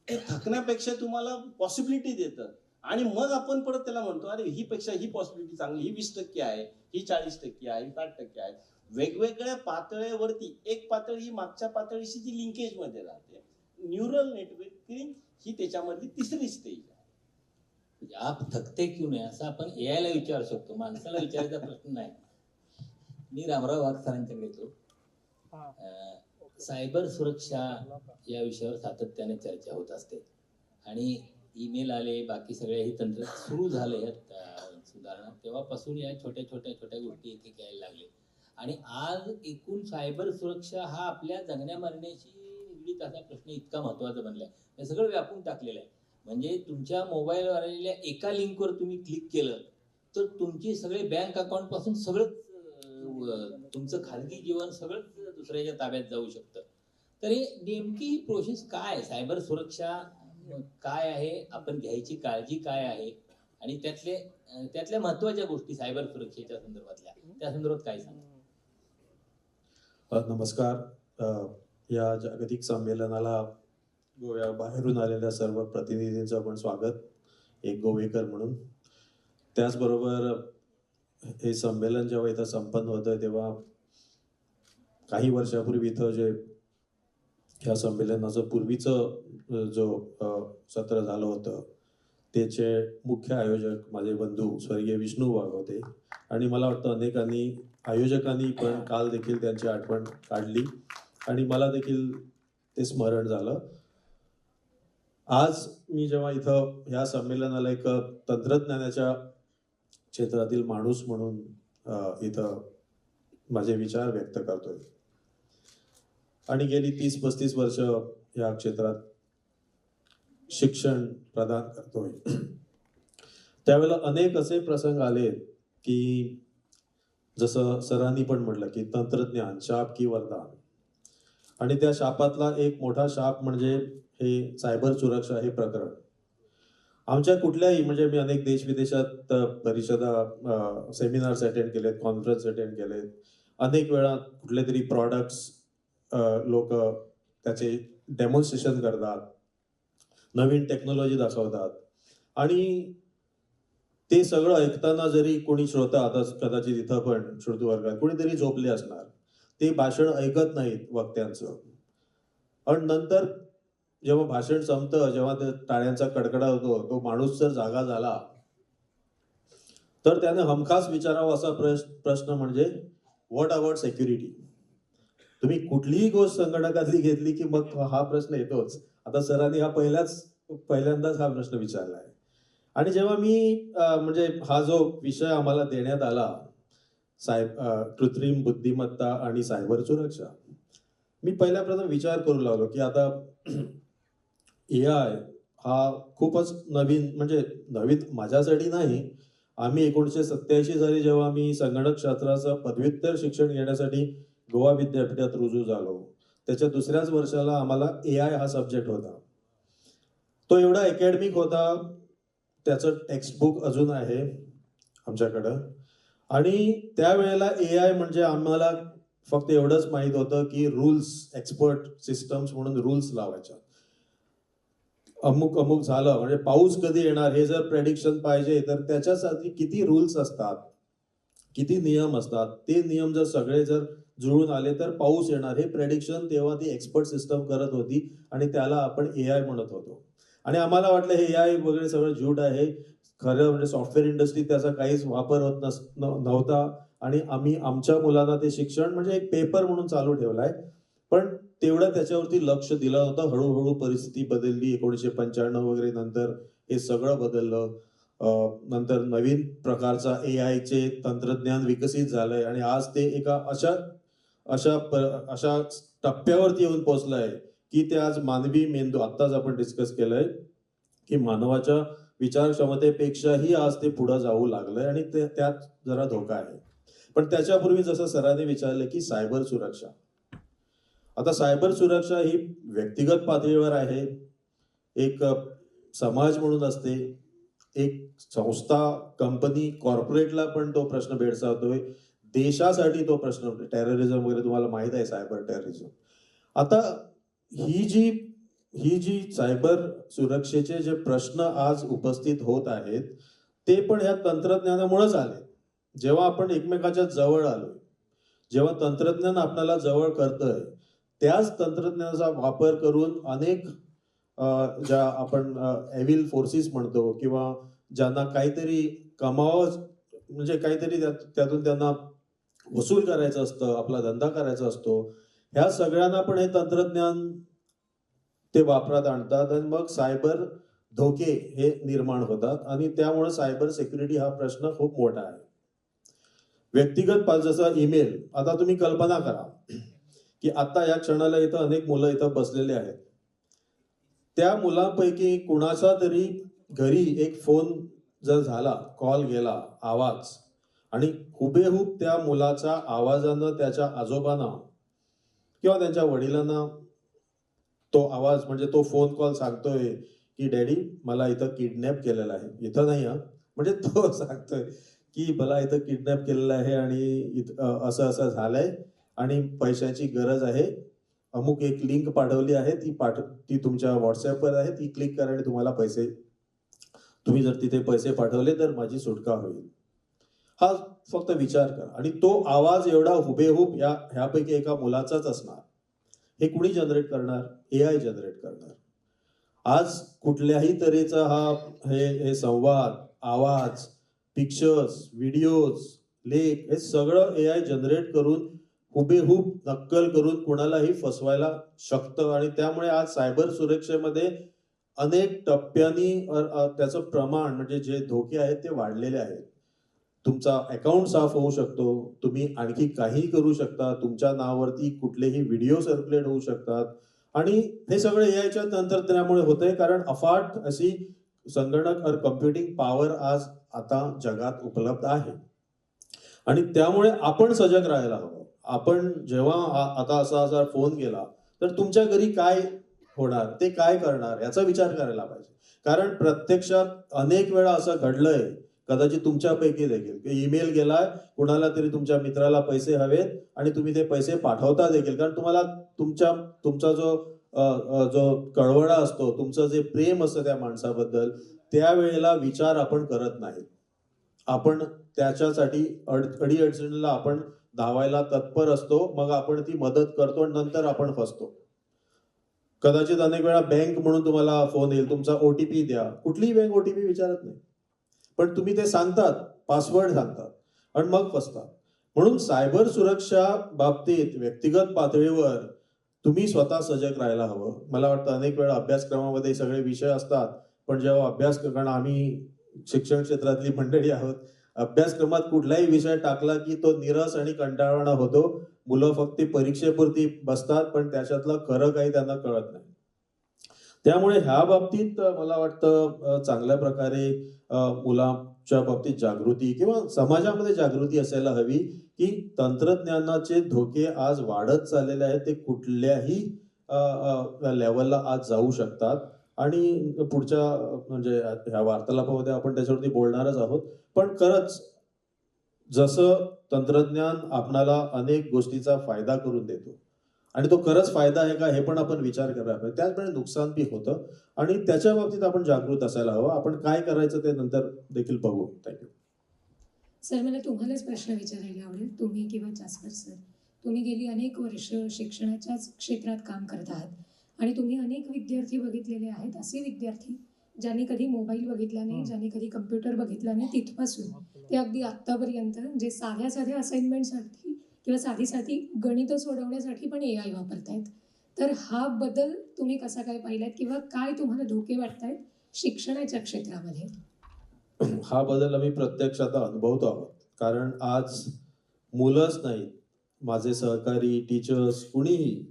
ते थकण्यापेक्षा तुम्हाला पॉसिबिलिटी देतं आणि मग आपण परत त्याला म्हणतो अरे ही पेक्षा ही पॉसिबिलिटी चांगली, ही 20% आहे, ही 40% आहे, ही 60% आहे. वेगवेगळ्या पातळ्यावरती एक पातळी ही मागच्या पातळीशी जी लिंकेज मध्ये राहते. न्यूरल नेटवर्किंग ही त्याच्यामधली तिसरी स्टेज आहे. आप थकते क्यों नाही असं आपण एआय ला विचारू शकतो, माणसाला विचारायचा प्रश्न नाही. मी रामराव वाघ सरांच्याकडे येतो. सायबर सुरक्षा या विषयावर सातत्याने चर्चा होत असते आणि ईमेल आले, बाकी सगळे हे तंत्र सुरू झाले सुधारणा, तेव्हापासून या छोट्या गोष्टी एक एक यायला लागले. आणि आज एकूण सायबर सुरक्षा हा आपल्या जगण्या मरण्याशी निगडीत असा प्रश्न इतका महत्वाचा बनलाय, हे सगळं व्यापून टाकलेलं आहे. म्हणजे तुमच्या मोबाईलवर आलेल्या एका लिंकवर तुम्ही क्लिक केलं तर तुमची सगळे बँक अकाउंट पासून सगळंच तुमचं खाजगी जीवन सगळंच दुसऱ्याच्या ताब्यात जाऊ शकतं. तर हे नेमकी ही प्रोसेस काय आहे, सायबर सुरक्षा काय आहे, आपण घ्यायची काळजी काय आहे आणि त्यातल्या महत्वाच्या गोष्टी सायबर सुरक्षेच्या संदर्भातल्या त्या संदर्भात काय सांगा? नमस्कार. या जागतिक संमेलनाला गोव्या बाहेरून आलेल्या सर्व प्रतिनिधींचं पण स्वागत एक गोवेकर म्हणून. त्याचबरोबर हे संमेलन जेव्हा इथं संपन्न होतं तेव्हा काही वर्षापूर्वी इथं जे ह्या संमेलनाचं पूर्वीचं सत्र झालं होतं त्याचे मुख्य आयोजक माझे बंधू स्वर्गीय विष्णू वाघ होते आणि मला वाटतं अनेकांनी आयोजकांनी पण काल देखील त्यांची आठवण काढली आणि मला देखील ते स्मरण झालं. आज मी जेव्हा इथं ह्या संमेलनाला एक तंत्रज्ञानाच्या क्षेत्रातील माणूस म्हणून इथं माझे विचार व्यक्त करतोय आणि गेली 30-35 वर्ष या क्षेत्रात शिक्षण प्रदान करतोय, त्यावेळेला अनेक असे प्रसंग आले की जसं सरांनी पण म्हटलं की तंत्रज्ञान शाप की वरदान, आणि त्या शापातला एक मोठा शाप म्हणजे हे सायबर सुरक्षा हे प्रकरण. आमच्या कुठल्याही म्हणजे मी अनेक देश विदेशात परिषदा सेमिनार्स अटेंड केलेत, कॉन्फरन्स अटेंड केलेत, अनेक वेळा कुठले तरी प्रॉडक्ट्स लोक त्याचे डेमॉन्स्ट्रेशन करतात, नवीन टेक्नॉलॉजी दाखवतात आणि ते सगळं ऐकताना जरी कोणी श्रोता, आता कदाचित इथं पण श्रोतू वर्गात कोणीतरी झोपले असणार, ते भाषण ऐकत नाहीत वक्त्यांचं. आणि नंतर जेव्हा भाषण संपतं, जेव्हा ते टाळ्यांचा कडकडा होतो, तो माणूस जर जागा झाला तर त्याने हमखास विचारावा असा प्रश्न म्हणजे व्हॉट अबाउट सिक्युरिटी. तुम्ही कुठलीही गोष्ट संगणकातली घेतली की मग हा प्रश्न येतोच. आता सरांनी हा पहिल्यांदाच हा प्रश्न विचारला आहे. आणि जेव्हा मी म्हणजे हा जो विषय आम्हाला देण्यात आला कृत्रिम बुद्धिमत्ता आणि सायबर सुरक्षा, मी पहिल्या प्रथम विचार करू लागलो की आता AI हा खूपच नवीन, म्हणजे नवीन माझ्यासाठी नाही. आम्ही 1987 साली जेव्हा मी संगणक शास्त्राचं पदव्युत्तर शिक्षण घेण्यासाठी गोवा विद्यापीठात रुजू झालो, त्याच्या दुसऱ्याच वर्षाला आम्हाला AI हा सब्जेक्ट होता. तो एवढा अकॅडमिक होता, त्याचं टेक्स्टबुक अजून आहे आमच्याकडं. आणि त्यावेळेला AI म्हणजे आम्हाला फक्त एवढंच माहीत होतं की रूल्स, एक्सपर्ट सिस्टम्स म्हणून रूल्स लावायच्या. अमुक झालं म्हणजे पाऊस कधी येणार हे जर प्रेडिक्शन पाहिजे तर त्याच्यासाठी किती रूल्स असतात, किती नियम असतात, ते नियम जर सगळे जर जुळून आले तर पाऊस येणार हे प्रेडिक्शन तेव्हा ती एक्सपर्ट सिस्टम करत होती आणि त्याला आपण AI म्हणत होतो. आणि आम्हाला वाटलं हे AI वगैरे सगळं झूट आहे, खरं म्हणजे सॉफ्टवेअर इंडस्ट्रीत त्याचा काहीच वापर होत नव्हता. आणि आम्ही आमच्या मुलांना ते शिक्षण म्हणजे एक पेपर म्हणून चालू ठेवलाय, पण तेवढं त्याच्यावरती लक्ष दिलं होतं. हळूहळू परिस्थिती बदलली. 1995 वगैरे नंतर हे सगळं बदललं. नंतर नवीन प्रकारचा AI चे तंत्रज्ञान विकसित झालंय आणि आज ते एका अशा टप्प्यावरती येऊन पोहोचलंय की ते आज मानवी मेंदू, आत्ताच आपण डिस्कस केलंय की मानवाच्या विचार क्षमतेपेक्षाही आज ते पुढे जाऊ लागलंय आणि त्यात जरा धोका आहे. पण त्याच्यापूर्वी जसं सरांनी विचारलं की सायबर सुरक्षा, आता सायबर सुरक्षा ही व्यक्तिगत पातळीवर आहे, एक समाज म्हणून असते, एक संस्था, कंपनी, कॉर्पोरेटला पण तो प्रश्न भेडसावतोय, देशासाठी तो प्रश्न, टेररिझम वगैरे तुम्हाला माहित आहे, सायबर टेररिझम. आता ही जी सायबर सुरक्षेचे जे प्रश्न आज उपस्थित होत आहेत ते पण ह्या तंत्रज्ञानामुळेच आले. जेव्हा आपण एकमेकाच्या जवळ आलो, जेव्हा तंत्रज्ञान आपल्याला जवळ करतंय, त्याच तंत्रज्ञानाचा वापर करून अनेक ज्या आपण एव्हिल फोर्सेस म्हणतो किंवा ज्यांना काहीतरी कमावं, म्हणजे काहीतरी त्यातून त्यांना वसूल करायचं असतं, आपला धंदा करायचा असतो, ह्या सगळ्यांना पण हे तंत्रज्ञान ते वापरात आणतात आणि मग सायबर धोके हे निर्माण होतात आणि त्यामुळे सायबर सिक्युरिटी हा प्रश्न खूप मोठा आहे. व्यक्तिगत जसा ईमेल, आता तुम्ही कल्पना करा की आता या क्षणाला इथं अनेक मुलं इथं बसलेले आहेत, त्या मुलांपैकी कुणाचा तरी घरी एक फोन जर झाला, कॉल गेला, आवाज, आणि हुबेहूब त्या मुलाच्या आवाजानं त्याच्या आजोबांना किंवा त्यांच्या वडिलांना तो आवाज, म्हणजे तो फोन कॉल सांगतोय की डॅडी मला इथं किडनॅप केलेलं आहे, इथं नाही हा, म्हणजे तो सांगतोय की मला इथं किडनॅप केलेलं आहे आणि असं झालंय आणि पैशाची गरज आहे अमुक एक लिंक पाठवली आहे, ती तुमच्या व्हॉट्सअपवर आहे, ती क्लिक करा आणि तुम्हाला पैसे, तुम्ही जर तिथे पैसे पाठवले तर माझी सुटका होईल. हा फक्त विचार करा. आणि तो आवाज एवढा हुबेहूब ह्यापैकी एका मुलाचाच असणार. हे कुणी जनरेट करणार? AI जनरेट करणार. आज कुठल्याही तऱ्हेचा हे संवाद, आवाज, पिक्चर्स, व्हिडिओज, लेख, हे सगळं AI जनरेट करून हुबेहूब नक्कल करून कुणालाही फसवायला शकतं. आणि त्यामुळे आज सायबर सुरक्षेमध्ये अनेक टप्प्यांनी त्याचं प्रमाण, म्हणजे जे धोके आहेत ते वाढलेले आहेत. तुमचा अकाउंट साफ होऊ शकतो, तुम्ही आणखी काही करू शकता, तुमच्या नावावरती कुठलेही व्हिडिओ सर्क्युलेट होऊ शकतात. आणि हे सगळं AIच्या तंत्रज्ञानामुळे होतंय, कारण अफाट अशी संगणक और कम्प्युटिंग पॉवर आज आता जगात उपलब्ध आहे. आणि त्यामुळे आपण सजग राहायला हवं. आपण जेव्हा आता असा फोन गेला तर तुमच्या घरी काय होणार, ते काय करणार याचा विचार करायला पाहिजे. कारण प्रत्यक्षात अनेक वेळा असं घडलंय, कदाचित तुमच्यापैकी देखील, ईमेल गेलाय, कुणाला तरी तुमच्या मित्राला पैसे हवेत आणि तुम्ही ते पैसे पाठवता देखील. कारण तुम्हाला तुमचा जो कळवळा असतो, तुमचं जे प्रेम असतं त्या माणसाबद्दल, त्यावेळेला विचार आपण करत नाही. आपण त्याच्यासाठी अडीअडचणीला आपण धावायला तत्पर असतो, मग आपण ती मदत करतो आणि नंतर आपण फसतो. कदाचित अनेक वेळा बँक म्हणून तुम्हाला फोन येईल, तुमचा OTP द्या. कुठलीही बँक OTP विचारत नाही, पण तुम्ही ते सांगतात, पासवर्ड सांगतात आणि मग फसतात. म्हणून सायबर सुरक्षा बाबतीत व्यक्तिगत पातळीवर तुम्ही स्वतः सजग राहायला हवं. मला वाटतं अनेक वेळा अभ्यासक्रमामध्ये सगळे विषय असतात, पण जेव्हा अभ्यास, कारण आम्ही शिक्षण क्षेत्रातली मंडळी आहोत, अभ्यासक्रमात कुठलाही विषय टाकला की तो निरस आणि कंटाळवाणा होतो. मुलं फक्त परीक्षेपुरती बसतात, पण त्याच्यातलं खरं काही त्यांना कळत नाही. त्यामुळे ह्या बाबतीत मला वाटतं चांगल्या प्रकारे मुलांच्या बाबतीत जागृती किंवा समाजामध्ये जागृती असायला हवी की तंत्रज्ञानाचे धोके आज वाढत चाललेले आहेत. ते कुठल्याही लेवलला आज जाऊ शकतात. आणि पुढच्या म्हणजे ह्या वार्तालापामध्ये आपण त्याच्यावरती बोलणारच आहोत. पण खरंच जसं तंत्रज्ञान आपणाला अनेक गोष्टीचा फायदा करून देतो आणि तो खरंच फायदा आहे का हे पण आपण विचार करायला पाहिजे. त्याचप्रमाणे नुकसान बी होतं आणि त्याच्या बाबतीत आपण जागृत असायला हवं. आपण काय करायचं ते नंतर देखील बघू. थँक्यू. सर, मला तुम्हालाच प्रश्न विचारायला आवडेल. तुम्ही किंवा जास्पर सर, तुम्ही गेली अनेक वर्ष शिक्षणाच्याच क्षेत्रात काम करत आहात आणि तुम्ही अनेक विद्यार्थी बघितलेले आहेत, असे विद्यार्थी ज्यांनी कधी मोबाईल बघितला नाही, ज्यांनी कधी कम्प्युटर बघितला नाही, तिथपासून ते अगदी आत्तापर्यंत जे साध्या असाइनमेंटसाठी किंवा साधी गणितं सोडवण्यासाठी पण AI वापरतायत. तर हा बदल तुम्ही कसा काय पाहिलात किंवा काय तुम्हाला धोके वाटतायत शिक्षणाच्या क्षेत्रामध्ये? हा बदल आम्ही प्रत्यक्षात अनुभवतो आहोत. कारण आज मुलंच नाही, माझे सहकारी, टीचर्स, कुणीही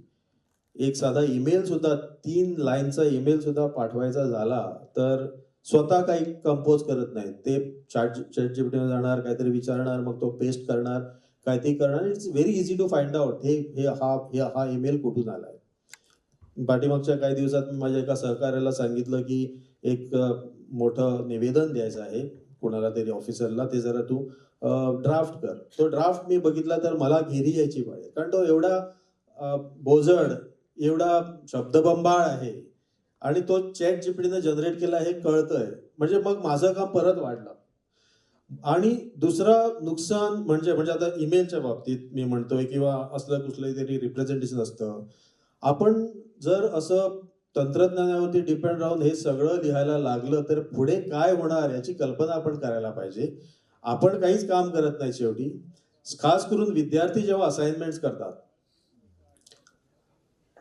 एक साधा ईमेल सुद्धा 3 लाईनचा ईमेल सुद्धा पाठवायचा झाला तर स्वतः काही कंपोज करत नाहीत. ते ChatGPT जाणार, काहीतरी विचारणार, मग तो पेस्ट करणार, काहीतरी करणार. It's very easy to find out हा ईमेल कुठून आलाय. पाठीमागच्या काही दिवसात मी माझ्या एका सहकार्याला सांगितलं की एक मोठं निवेदन द्यायचं आहे कोणाला तरी ऑफिसरला, ते जरा तू ड्राफ्ट कर. तो ड्राफ्ट मी बघितला तर मला घेरी यायची पाहिजे, कारण तो एवढा बोजड, एवढा शब्दबंबाळ आहे आणि तो ChatGPTने जनरेट केला हे कळतंय. म्हणजे मग माझं काम परत वाढलं. आणि दुसरं नुकसान म्हणजे आता ईमेलच्या बाबतीत मी म्हणतोय किंवा असलं कुठलंही तरी रिप्रेझेंटेशन असतं, आपण जर असं तंत्रज्ञानावरती डिपेंड राहून हे सगळं लिहायला लागलं तर पुढे काय होणार याची कल्पना आपण करायला पाहिजे. आपण काहीच काम करत नाही शेवटी. खास करून विद्यार्थी जेव्हा असाइनमेंट्स करतात,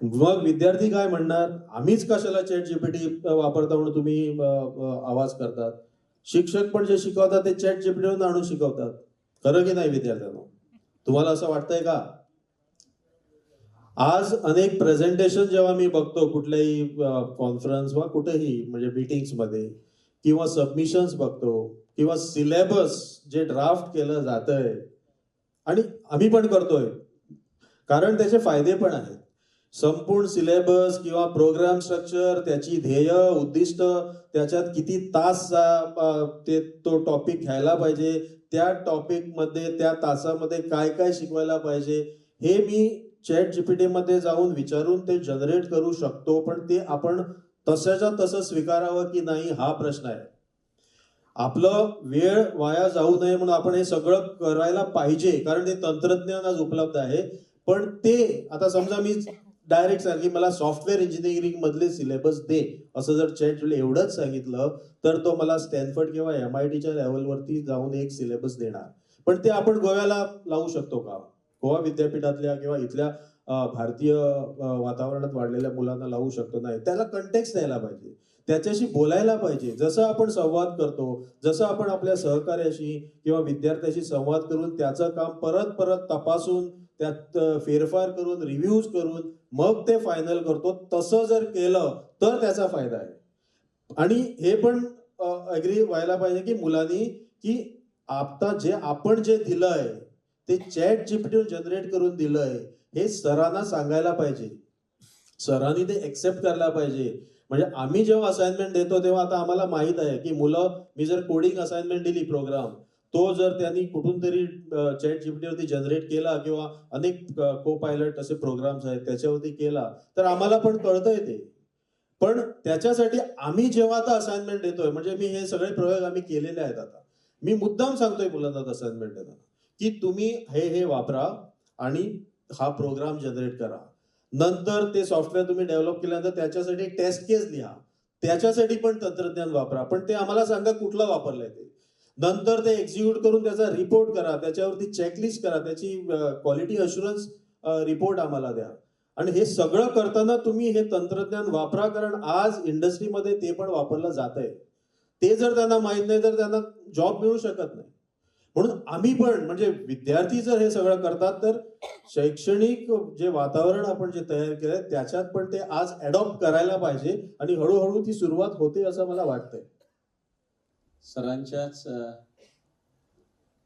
मग विद्यार्थी काय म्हणणार, आम्हीच कशाला ChatGPT वापरता म्हणून तुम्ही आवाज करतात. शिक्षक पण जे शिकवतात ते ChatGPT वरून आणून शिकवतात. खरं की नाही विद्यार्थ्यांना? तुम्हाला असं वाटतंय का? आज अनेक प्रेझेंटेशन जेव्हा मी बघतो कुठल्याही कॉन्फरन्स वा कुठेही म्हणजे मीटिंग्समध्ये किंवा सबमिशन्स बघतो किंवा सिलेबस जे ड्राफ्ट केलं जातंय आणि आम्ही पण करतोय, कारण त्याचे फायदे पण आहेत. संपूर्ण सिलेबस किंवा प्रोग्राम स्ट्रक्चर, त्याची ध्येय, उद्दिष्ट, त्याच्यात किती तास तो टॉपिक घ्यायला पाहिजे, त्या टॉपिकमध्ये त्या तासामध्ये काय काय शिकवायला पाहिजे, हे मी चॅट जीपीटी मध्ये जाऊन विचारून ते जनरेट करू शकतो, पण ते आपण तसंच्या तसं स्वीकारावं की नाही हा प्रश्न आहे. आपलं वेळ वाया जाऊ नये म्हणून आपण हे सगळं करायला पाहिजे, कारण ते तंत्रज्ञान आज उपलब्ध आहे. पण ते आता समजा मी डायरेक्ट सांग की मला सॉफ्टवेअर इंजिनिअरिंग मधले सिलेबस दे, असं जर चॅट एवढंच सांगितलं तर तो मला स्टॅनफर्ड किंवा MITच्या लेवलवरती जाऊन एक सिलेबस देणार. पण ते आपण गोव्याला लावू शकतो का? गोवा विद्यापीठातल्या किंवा इथल्या भारतीय वातावरणात वाढलेल्या मुलांना लावू शकतो नाही. त्याला कंटेक्स्ट द्यायला पाहिजे, त्याच्याशी बोलायला पाहिजे. जसं आपण संवाद करतो, जसं आपण आपल्या सहकार्याशी किंवा विद्यार्थ्याशी संवाद करून त्याचं काम परत परत तपासून त्यात फेरफार करून रिव्ह्यूज करून मग ते फायनल करतो, तसं जर केलं तर त्याचा फायदा आहे. आणि हे पण अग्री व्हायला पाहिजे की मुलांनी की आता जे आपण जे दिलंय ते चॅट जीपीटी जनरेट करून दिलंय हे सरांना सांगायला पाहिजे, सरांनी ते एक्सेप्ट करायला पाहिजे. म्हणजे आम्ही जेव्हा असाइनमेंट देतो तेव्हा आता आम्हाला माहित आहे की मुलं, मी जर कोडिंग असाइनमेंट दिली प्रोग्राम, तो जर त्यांनी कुठून तरी चॅट जीपीटीवरती जनरेट केला किंवा अनेक को पायलट असे प्रोग्राम्स आहेत त्याच्यावरती केला तर आम्हाला पण कळतंय ते. पण त्याच्यासाठी आम्ही जेव्हा आता असाइनमेंट देतोय, म्हणजे मी हे सगळे प्रयोग आम्ही केलेले आहेत. आता मी मुद्दाम सांगतोय मुलांना असाइनमेंट देताना की तुम्ही हे वापरा आणि हा प्रोग्राम जनरेट करा. नंतर ते सॉफ्टवेअर तुम्ही डेव्हलप केल्यानंतर त्याच्यासाठी टेस्ट केस लिहा, त्याच्यासाठी पण तंत्रज्ञान वापरा, पण ते आम्हाला सांगा कुठलं वापरलंय ते. नंतर ते एक्झिक्यूट करून त्याचा रिपोर्ट करा, त्याच्यावरती चेकलिस्ट करा, त्याची क्वालिटी अशुरन्स रिपोर्ट आम्हाला द्या. आणि हे सगळं करताना तुम्ही हे तंत्रज्ञान वापरा, कारण आज इंडस्ट्रीमध्ये ते पण वापरलं जात आहे. ते जर त्यांना माहित नाही तर त्यांना जॉब मिळू शकत नाही. म्हणून आम्ही पण, म्हणजे विद्यार्थी जर हे सगळं करतात तर शैक्षणिक जे वातावरण आपण जे तयार केलंय त्याच्यात पण ते आज अडॉप्ट करायला पाहिजे आणि हळूहळू ती सुरुवात होते असं मला वाटतंय. सरांच्याच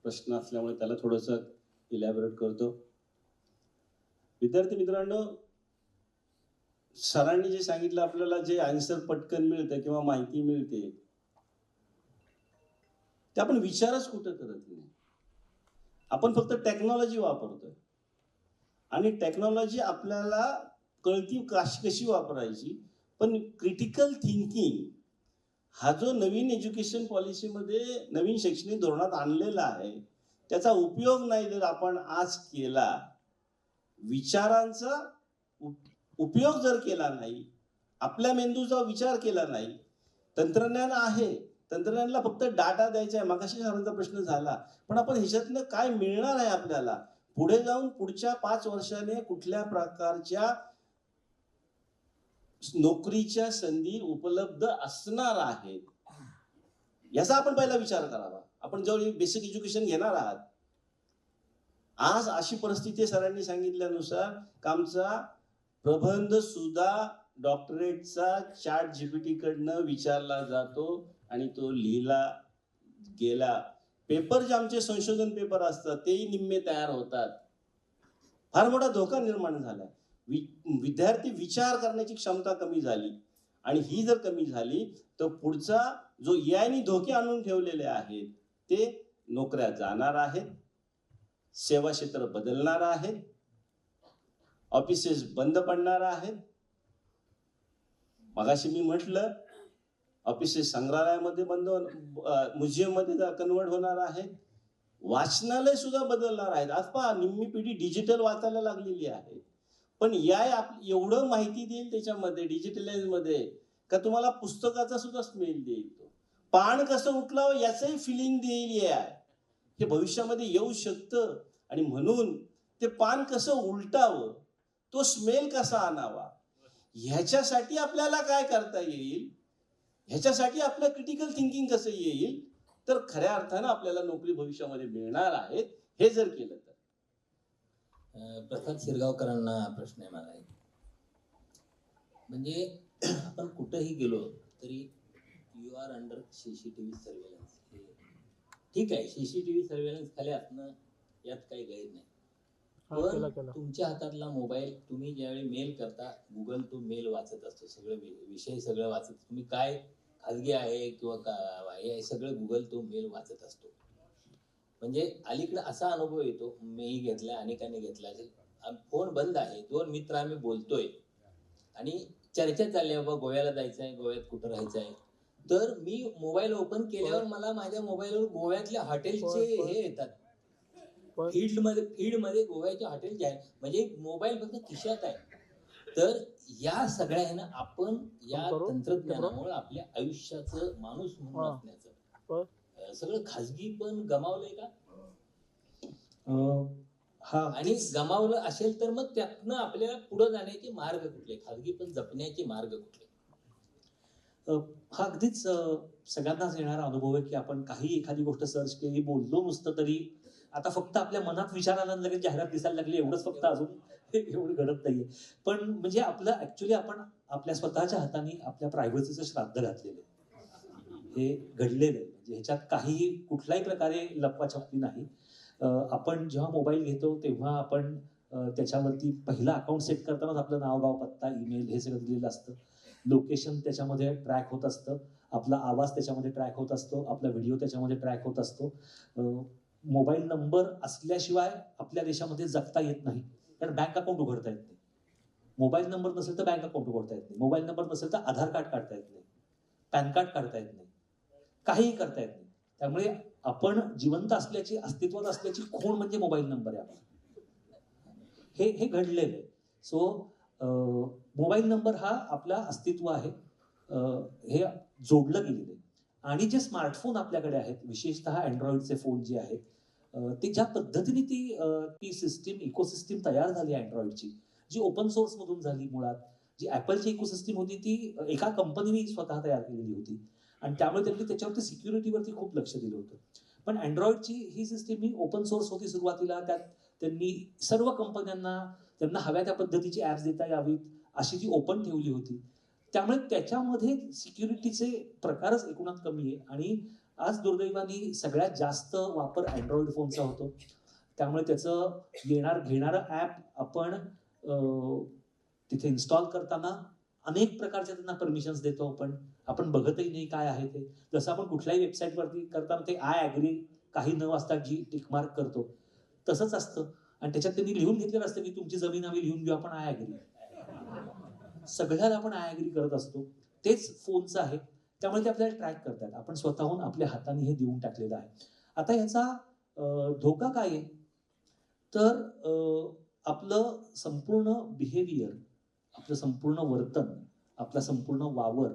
प्रश्न असल्यामुळे त्याला थोडस इलॅबोरेट करतो. विद्यार्थी मित्रांनो, सरांनी जे सांगितलं आपल्याला जे आन्सर पटकन मिळतं किंवा माहिती मिळते ते आपण विचारच कुठं करत नाही. आपण फक्त टेक्नॉलॉजी वापरतोय आणि टेक्नॉलॉजी आपल्याला कळती कशी वापरायची. पण क्रिटिकल थिंकिंग हा जो नवीन एज्युकेशन पॉलिसीमध्ये नवीन शैक्षणिक धोरणात आणलेला आहे त्याचा उपयोग नाही जर आपण आज केला, विचारांचा उपयोग जर केला नाही, आपल्या मेंदूचा विचार केला नाही. तंत्रज्ञान आहे, तंत्रज्ञानाला फक्त डाटा द्यायचा आहे, मगाशी सरांचा प्रश्न झाला. पण आपण ह्याच्यातनं काय मिळणार आहे आपल्याला पुढे जाऊन, पुढच्या 5 वर्षाने कुठल्या प्रकारच्या नोकरीच्या संधी उपलब्ध असणार आहेत याचा आपण पहिला विचार करावा. आपण जेव्हा बेसिक एज्युकेशन घेणार आहात, आज अशी परिस्थिती सरांनी सांगितल्यानुसार आमचा प्रबंध सुद्धा डॉक्टरेटचा चॅट जीपीटी कडनं विचारला जातो आणि तो लिहिला गेला. पेपर जे आमचे संशोधन पेपर असतात तेही निम्मे तयार होतात. फार मोठा धोका निर्माण झाला. विद्यार्थी विचार करण्याची क्षमता कमी झाली आणि ही जर कमी झाली तर पुढचा जो याने धोके आणून ठेवलेले आहेत ते नोकऱ्या जाणार आहेत, सेवा क्षेत्र बदलणार आहेत, ऑफिसेस बंद पडणार आहेत. मगाशी मी म्हटलं ऑफिसेस संग्रहालयामध्ये बंद, म्युझियम मध्ये कन्वर्ट होणार आहेत, वाचनालय सुद्धा बदलणार आहेत. आज पहा निम्मी पिढी डिजिटल वाचायला लागलेली आहे. पण एवढं माहिती देईल त्याच्यामध्ये डिजिटलाइज मध्ये का तुम्हाला पुस्तकाचा सुद्धा स्मेल देईल, तो पान कसं उठलावं याचंही फिलिंग देईल AI. हे भविष्यामध्ये येऊ शकतं आणि म्हणून ते पान कसं उलटावं, तो स्मेल कसा आणावा, ह्याच्यासाठी आपल्याला काय करता येईल, ह्याच्यासाठी आपलं क्रिटिकल थिंकिंग कसं येईल, तर खऱ्या अर्थानं आपल्याला नोकरी भविष्यामध्ये मिळणार आहेत हे जर केलं तर. प्रसाद शिरगावकरांना प्रश्न आहे मला एक. म्हणजे आपण कुठंही गेलो तरी you are under CCTV surveillance. ठीक आहे, CCTV सर्वेलन्स खाली असणं यात काही गैर नाही. पण तुमच्या हातातला मोबाईल, तुम्ही ज्यावेळी मेल करता, गुगल तो मेल वाचत असतो, सगळे विषय सगळं वाचत, तुम्ही काय खाजगी आहे किंवा हे सगळं गुगल तो मेल वाचत असतो. म्हणजे अलीकडे असा अनुभव येतो, मीही घेतला, अनेकांनी घेतला असेल, फोन बंद आहे, 2 मित्र आम्ही बोलतोय आणि चर्चा चालली आहे, बाबा गोव्याला जायचं आहे, गोव्यात कुठं राहायचं आहे, तर मी मोबाईल ओपन केल्यावर मला माझ्या मोबाईलवर गोव्यातल्या हॉटेलचे हे येतात, फीडमध्ये गोव्याचे हॉटेलचे आहे, म्हणजे मोबाईल फक्त खिशात आहे. तर या सगळ्यांना आपण या तंत्रज्ञानामुळे आपल्या आयुष्याचं माणूस म्हणून असण्याचं सगळं खाजगी पण गमावलंय का? हा आणि गमावलं असेल तर मग त्यातनं आपल्याला पुढे जाण्याचे मार्ग कुठले, खाजगी पण जपण्याचे मार्ग कुठले? हा अगदीच सगळ्यांनाच येणारा अनुभव आहे की आपण काही एखादी गोष्ट सर्च केली, बोललो नुसतं तरी आता फक्त आपल्या मनात विचार आला लगेच जाहिरात दिसायला लागली, एवढंच फक्त अजून एवढं घडत नाहीये. पण म्हणजे आपलं ऍक्च्युली आपण आपल्या स्वतःच्या हाताने आपल्या प्रायव्हसीचं श्राद्ध घातलेलं आहे, हे घडलेलं आहे. म्हणजे ह्याच्यात काही कुठल्याही प्रकारे लपवाछपवी नाही. आपण जेव्हा मोबाईल घेतो तेव्हा आपण त्याच्यावरती पहिला अकाउंट सेट करतानाच आपलं नाव, गाव, पत्ता, ईमेल हे सगळं दिलेलं असतं. लोकेशन त्याच्यामध्ये ट्रॅक होत असतं, आपला आवाज त्याच्यामध्ये ट्रॅक होत असतो, आपला व्हिडिओ त्याच्यामध्ये ट्रॅक होत असतो. मोबाईल नंबर असल्याशिवाय आपल्या देशामध्ये जगता येत नाही, कारण बँक अकाउंट उघडता येत नाही. मोबाईल नंबर नसेल तर बँक अकाउंट उघडता येत नाही, मोबाईल नंबर नसेल तर आधार कार्ड काढता येत नाही, पॅन कार्ड काढता येत नाही, काहीही करता येत नाही. त्यामुळे आपण जिवंत असल्याची, अस्तित्वात असल्याची खूण म्हणजे मोबाईल नंबर आहे आपला. हे घडलेलं आहे. सो मोबाईल नंबर हा आपला अस्तित्व आहे, हे जोडलं गेलेलं आहे. आणि जे स्मार्टफोन आपल्याकडे आहेत, विशेषतः अँड्रॉइडचे फोन जे आहेत, ते ज्या पद्धतीने ती सिस्टीम, इकोसिस्टीम तयार झाली अँड्रॉइडची, जी ओपन सोर्स मधून झाली मुळात, जी ऍपलची इकोसिस्टीम होती ती एका कंपनीने स्वतः तयार केलेली होती आणि त्यामुळे त्यांनी त्याच्यावरती सिक्युरिटीवरती खूप लक्ष दिलं होतं. पण अँड्रॉइडची ही सिस्टीम ही ओपन सोर्स होती सुरुवातीला, त्यात त्यांनी सर्व कंपन्यांना त्यांना हव्या त्या पद्धतीची ऍप्स देता यावीत अशी ती ओपन ठेवली होती. त्यामुळे त्याच्यामध्ये सिक्युरिटीचे प्रकारच एकूणात कमी आहे आणि आज दुर्दैवाने सगळ्यात जास्त वापर अँड्रॉइड फोनचा होतो. त्यामुळे त्याचं घेणारं ऍप आपण तिथे इन्स्टॉल करताना अनेक प्रकारच्या त्यांना परमिशन्स देतो, आपण बघतही नाही काय आहे ते. जसं आपण कुठल्याही वेबसाईटवरती करताना ते आय ॲग्री काही न वाचता जी टिकमार्क करतो तसंच असतं आणि त्याच्यात त्यांनी लिहून घेतलेलं असतं की तुमची जमीन आम्ही लिहून घेऊ, आपण आय ॲग्री. सगळ्याला आपण आय ॲग्री करत असतो. तेच फोनचं आहे, त्यामुळे ते आपल्याला ट्रॅक करतात. आपण स्वतःहून आपल्या हाताने हे देऊन टाकलेलं आहे. आता याचा धोका काय आहे तर आपलं संपूर्ण बिहेवियर, आपलं संपूर्ण वर्तन, आपला संपूर्ण वावर,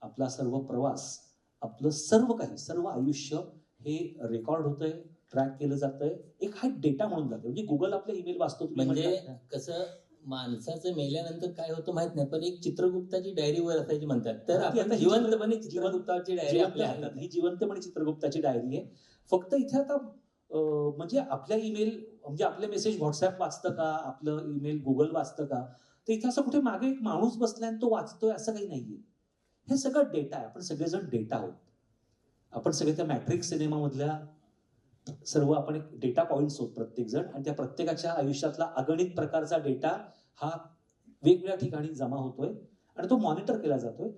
आपला सर्व प्रवास, आपलं सर्व काही, सर्व आयुष्य हे रेकॉर्ड होतंय, ट्रॅक केलं जातंय, एक हा डेटा म्हणून जातं. म्हणजे गुगल आपले ईमेल वाचतो. म्हणजे कसं माणसाचं मेल्यानंतर काय होतं माहित नाही, पण एक चित्रगुप्ताची डायरी वर असायची म्हणतात, तर आपण जिवंतपणे चित्रगुप्ताची डायरी आपल्या हातात. ही जिवंतपणे चित्रगुप्ताची डायरी आहे. फक्त इथे आता म्हणजे आपल्या ईमेल, म्हणजे आपले मेसेज व्हॉट्सअप वाचतं का, आपलं ईमेल गुगल वाचतं का, तर इथे असं कुठे मागे एक माणूस बसलाय आणि तो वाचतोय असं काही नाहीये. हे सगळं डेटा आहे. आपण सगळेजण डेटा आहोत. आपण सगळे त्या मॅट्रिक्स सिनेमामधल्या सर्व आपण एक डेटा पॉइंट्स होत प्रत्येक जण, आणि त्या प्रत्येकाच्या आयुष्यातला अगणित प्रकारचा डेटा हा वेगवेगळ्या ठिकाणी जमा होतोय आणि तो मॉनिटर केला जातोय.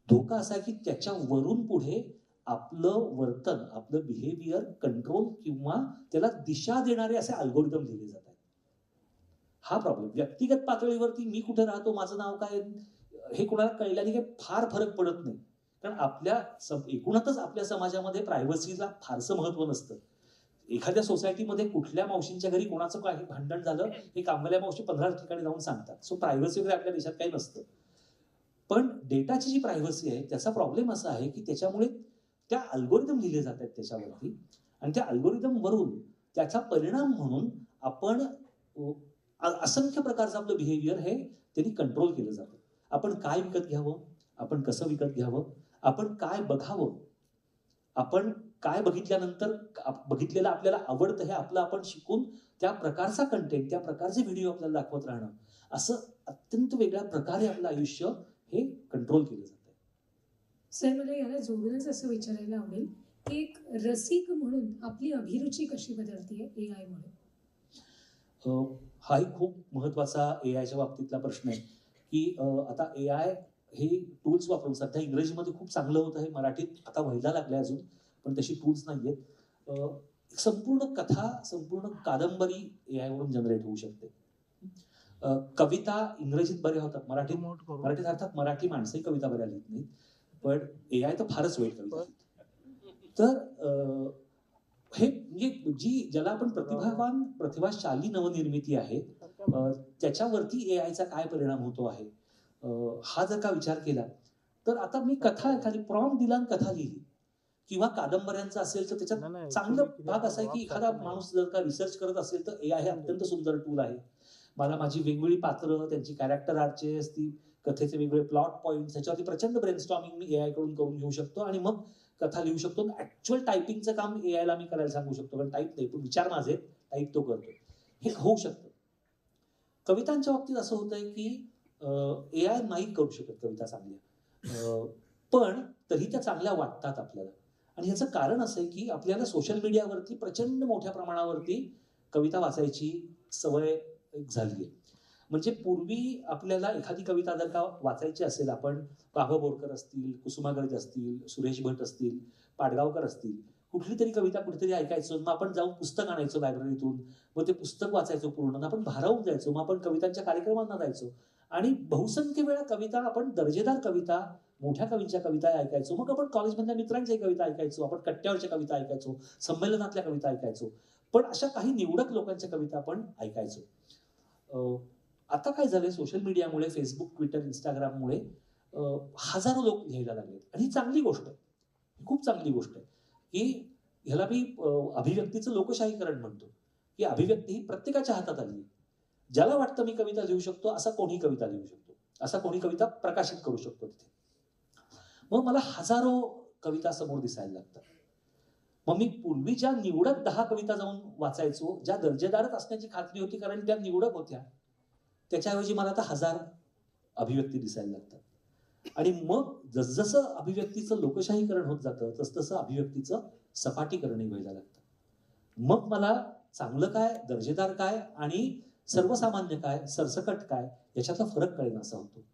धोका असा की त्याच्यावरून पुढे आपलं वर्तन, आपलं बिहेवियर कंट्रोल किंवा त्याला दिशा देणारे असे अल्गोरिदम लिहिले जातात. हा प्रॉब्लेम. व्यक्तिगत पातळीवरती मी कुठे राहतो, माझं नाव काय, हे कोणाला कळल्याने काही फार फरक पडत नाही, कारण आपल्या एकूणातच आपल्या समाजामध्ये प्रायव्हसीला फारसं महत्व नसतं. एखाद्या सोसायटीमध्ये कुठल्या मावशींच्या घरी कोणाचं काही भांडण झालं हे कामवाल्या मावशी 15 ठिकाणी जाऊन सांगतात. सो प्रायव्हसी वगैरे आपल्या देशात काही नसतं. पण डेटाची जी प्रायव्हसी आहे त्याचा प्रॉब्लेम असा आहे की त्याच्यामुळे त्या अल्गोरिदम लिहिले जातात त्याच्यावरती, आणि त्या अल्गोरिदम वरून त्याचा परिणाम म्हणून आपण असंख्य प्रकारचं आपलं बिहेवियर हे त्यांनी कंट्रोल केलं जातं. आपण काय विकत घ्यावं, आपण कसं विकत घ्यावं, आपण काय बघावं, आपण काय बघितल्यानंतर बघितलेलं आपल्याला आवडतं हे आपलं आपण शिकून त्या प्रकारचा कंटेंट, त्या प्रकारचे व्हिडिओ आपल्याला दाखवत राहणं, असं अत्यंत वेगळ्या प्रकारे आपलं आयुष्य हे कंट्रोल केलं जातं. सर, मला याला जोडूनच असं विचारायला आवडेल की एक रसिक म्हणून आपली अभिरुची कशी बदलतीये एआय मुळे? हाही खूप महत्वाचा एआयच्या बाबतीतला प्रश्न आहे की आता एआय हे टूल्स वापरून सध्या इंग्रजीमध्ये खूप चांगलं होतं, हे मराठीत आता व्हायला लागलंय अजून, पण तशी टूल्स नाहीयेत. संपूर्ण कथा, संपूर्ण कादंबरी एआय वरून जनरेट होऊ शकते. कविता इंग्रजीत बऱ्या होतात, मराठीत अर्थात मराठी माणसंही कविता बऱ्या लिहित नाहीत, पण AI तर फारच वाईट कविता लिहिते. तर हे म्हणजे ज्याला आपण प्रतिभाशाली नवनिर्मिती आहे, त्याच्यावरती AIचा काय परिणाम होतो आहे, हा जर का विचार केला तर आता मी कथा एखादी प्रॉम्प्ट दिला आणि कथा लिहिली किंवा कादंबऱ्यांचा असेल तर त्याच्यात चांगलं भाग असा आहे की एखादा माणूस जर का रिसर्च करत असेल तर AI हे अत्यंत सुंदर टूल आहे. मला माझी वेगवेगळी पात्र, त्यांची कॅरेक्टर आर्चेस, ती कथेचे वेगवेगळे प्लॉट पॉइंट, त्याच्यावरती प्रचंड ब्रेनस्टॉर्मिंग मी AI कडून करून घेऊ शकतो आणि मग कथा लिहू शकतो. ऍक्च्युअल टायपिंगचं काम AI ला मी करायला सांगू शकतो, कारण टाईप नाही, पण विचार माझे टाईप तो करतो. हे होऊ शकतं. कवितांच्या बाबतीत असं होतंय की AI नाही करू शकत कविता चांगल्या, पण तरी त्या चांगल्या वाटतात आपल्याला. आणि याचं कारण असं आहे की आपल्याला सोशल मीडियावरती प्रचंड मोठ्या प्रमाणावरती कविता वाचायची सवय झाली आहे. म्हणजे पूर्वी आपल्याला एखादी कविता जर का वाचायची असेल, आपण बाबा बोरकर असतील, कुसुमाग्रज असतील, सुरेश भट असतील, पाडगावकर असतील, कुठली तरी कविता कुठेतरी ऐकायचो, मग आपण जाऊन पुस्तक आणायचो लायब्ररीतून, मग ते पुस्तक वाचायचो पूर्ण, आपण भारावून जायचो, मग आपण कवितांच्या कार्यक्रमांना जायचो आणि बहुसंख्य वेळा कविता, आपण दर्जेदार कविता, मोठ्या कवींच्या कविता ऐकायचो. मग आपण कॉलेजमधल्या मित्रांच्या कविता ऐकायचो, आपण कट्ट्यावरच्या कविता ऐकायचो, संमेलनातल्या कविता ऐकायचो, पण अशा काही निवडक लोकांच्या कविता आपण ऐकायचो. आता काय झालंय, सोशल मीडियामुळे, फेसबुक, ट्विटर, इंस्टाग्राममुळे हजारो लोक लिहायला लागले आणि ही चांगली गोष्ट आहे, खूप चांगली गोष्ट आहे की ह्याला मी अभिव्यक्तीचं लोकशाहीकरण म्हणतो, की अभिव्यक्ती ही प्रत्येकाच्या हातात आली. ज्याला वाटतं मी कविता लिहू शकतो असा कोणी कविता लिहू शकतो, असा कोणी कविता प्रकाशित करू शकतो तिथे. मग मला हजारो कविता समोर दिसायला लागतात. मग मी पूर्वी ज्या निवडक 10 कविता जाऊन वाचायचो, ज्या दर्जेदारच असण्याची खात्री होती कारण त्या निवडक होत्या, त्याच्याऐवजी मला आता 1000 अभिव्यक्ती दिसायला लागतात. आणि मग जसजसं अभिव्यक्तीचं लोकशाहीकरण होत जातं तसतसं अभिव्यक्तीचं सपाटीकरणही व्हायला लागतं. मग मला चांगलं काय, दर्जेदार काय आणि सर्वसामान्य काय, सरसकट काय, याच्यातला फरक कळेल असा होतो.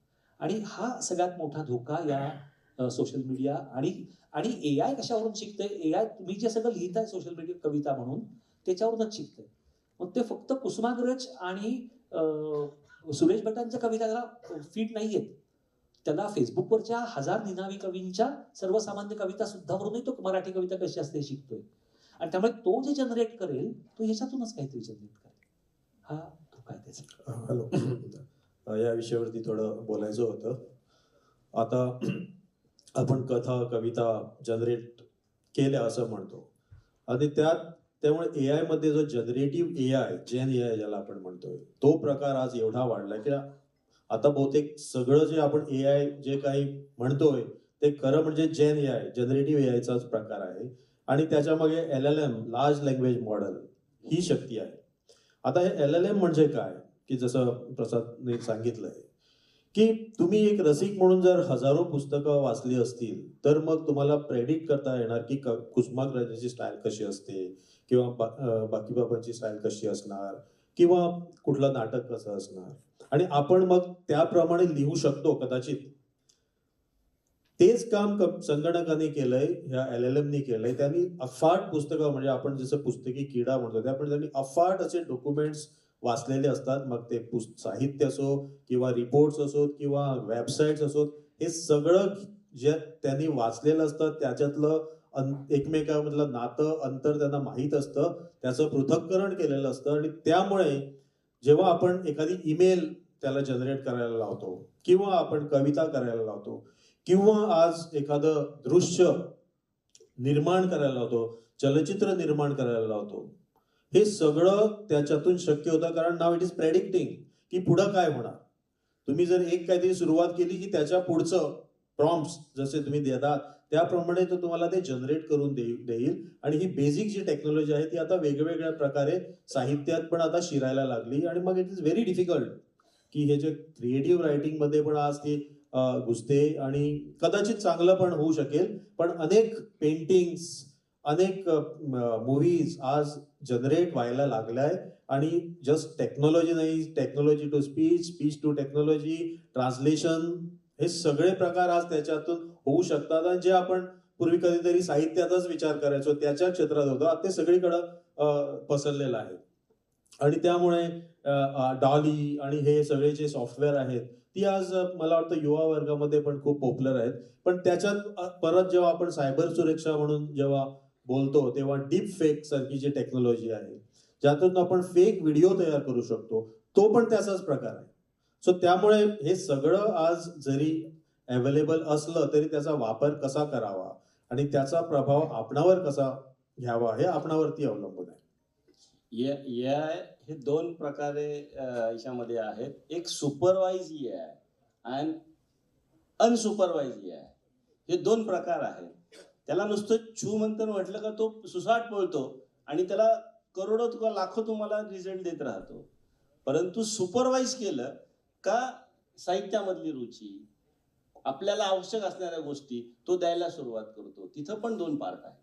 आणि हा सगळ्यात मोठा धोका या सोशल मीडिया आणि AI कशावरून शिकतंय, AI तुम्ही जे सगळं लिहिताय सोशल मीडिया कविता म्हणून त्याच्यावरूनच शिकतंय. मग ते फक्त कुसुमाग्रज आणि सुरेश भटांच्या कविताला फिट नाहीयेत, त्याला फेसबुकवरच्या 1000 निनावी कवींच्या सर्वसामान्य कविता सुद्धा वरूनही तो मराठी कविता कशी असते शिकतोय. आणि त्यामुळे तो जे जनरेट करेल तो ह्याच्यातूनच काहीतरी जनरेट करेल. हा धोका आहे त्याचा. हॅलो, या विषयावरती थोडं बोलायचं होतं. आता आपण कथा, कविता जनरेट केल्या असं म्हणतो आणि त्यामुळे AI मध्ये जो जनरेटिव्ह AI, जेन AI ज्याला आपण म्हणतोय, तो प्रकार आज एवढा वाढलाय की आता बहुतेक सगळं जे आपण AI जे काही म्हणतोय ते खरं म्हणजे जेन AI, जनरेटिव्ह AIचाच प्रकार आहे. आणि त्याच्यामागे LLM, लार्ज लँग्वेज मॉडेल, ही शक्ती आहे. आता हे LLM म्हणजे काय, की जसं प्रसादने सांगितलंय की तुम्ही एक रसिक म्हणून जर हजारो पुस्तकं वाचली असतील तर मग तुम्हाला प्रेडिक्ट करता येणार की कुसुमाग्रजांची स्टाईल कशी असते किंवा बाकी बाबांची स्टाईल कशी असणार किंवा कुठलं नाटक कसं असणार, आणि आपण मग त्याप्रमाणे लिहू शकतो कदाचित. तेच काम संगणकाने केलंय, ह्या LLMने केलंय. त्यांनी अफाट पुस्तकं, म्हणजे आपण जसं पुस्तकी किडा म्हणतो त्याप्रमाणे त्यांनी अफाट असे डॉक्युमेंट्स वाचलेले असतात. मग ते साहित्य असो किंवा रिपोर्ट्स असोत किंवा वेबसाईट्स असोत, हे सगळं जे त्यांनी वाचलेलं असतं त्याच्यातलं एकमेकांमधलं नातं, अंतर त्यांना माहीत असतं, त्याचं पृथक्करण केलेलं असतं. आणि त्यामुळे जेव्हा आपण एखादी ईमेल त्याला जनरेट करायला लावतो किंवा आपण कविता करायला लावतो किंवा आज एखादं दृश्य निर्माण करायला लावतो, चलचित्र निर्माण करायला लावतो, हे सगळं त्याच्यातून शक्य होतं कारण नाव इट इज प्रेडिक्टिंग की पुढं काय होणार. तुम्ही जर एक काहीतरी सुरुवात केली की त्याच्या पुढचं प्रॉम्प्ट्स जसे तुम्ही देतात त्याप्रमाणे तो तुम्हाला ते जनरेट करून देईल. आणि ही बेसिक जी टेक्नॉलॉजी आहे ती आता वेगवेगळ्या प्रकारे साहित्यात पण आता शिरायला लागली. आणि मग इट इज व्हेरी डिफिकल्ट की हे जे क्रिएटिव्ह रायटिंग मध्ये पण आज ती घुसते आणि कदाचित चांगलं पण होऊ शकेल. पण अनेक पेंटिंग्स, अनेक मूवीज आज जनरेट व्हायला लागलाय. आणि जस्ट टेक्नॉलॉजी नाही, technology to speech, speech to technology, translation, हे सगळे प्रकार आज त्याच्यातून होऊ शकतात. आणि जे आपण पूर्वी कधीतरी साहित्याचाच विचार करायचो त्याच्या क्षेत्रात होतो, आता ते सगळीकडं पसरलेलं आहे. आणि त्यामुळे डॉली आणि हे सगळे जे सॉफ्टवेअर आहेत ती आज मला वाटतं युवा वर्गामध्ये पण खूप पॉप्युलर आहेत. पण त्याच्यात परत जेव्हा आपण सायबर सुरक्षा म्हणून जेव्हा बोलतो तेव्हा डीप फेक सारखी जी टेक्नॉलॉजी आहे ज्यातून आपण फेक व्हिडिओ तयार करू शकतो, तो पण त्याचाच प्रकार आहे. सो त्यामुळे हे सगळं आज जरी अवेलेबल असलं तरी त्याचा वापर कसा करावा आणि त्याचा प्रभाव आपणावर कसा घ्यावा हे आपणावरती अवलंबून आहे. एआय हे दोन प्रकारे याच्यामध्ये आहेत. एक सुपरवाइज एआय आणि अनसुपरवाइज एआय हे दोन प्रकार आहेत. त्याला नुसतं छू मंतर म्हटलं का तो सुसाट पळतो आणि त्याला करोडो किंवा लाखो तुम्हाला रिझल्ट देत राहतो. परंतु सुपरवाइज केलं का साहित्यामधली रुची, आपल्याला आवश्यक असणाऱ्या गोष्टी तो द्यायला सुरुवात करतो. तिथं पण दोन पार्ट आहे.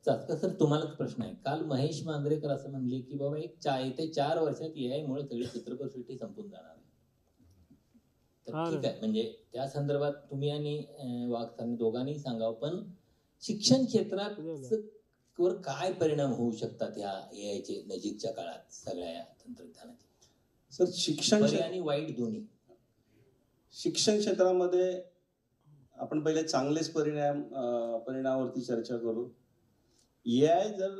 चाचका सर, तुम्हालाच प्रश्न आहे. काल महेश मांजरेकर असं म्हणले की बाबा येत्या 4 वर्षात एआय मुळे सगळी चित्रपटसृष्टी संपून जाणार आहे. तर ठीक आहे, म्हणजे त्या संदर्भात तुम्ही आणि वाघसानी दोघांनी सांगावं. पण शिक्षण क्षेत्रात वर काय परिणाम होऊ शकतात या एआयचे नजीकच्या काळात सगळ्या तंत्रज्ञानाचे? सर, शिक्षण बरे आणि वाईट दोन्ही. शिक्षण क्षेत्रामध्ये आपण पहिले चांगलेच परिणामावरती चर्चा करू. एआय जर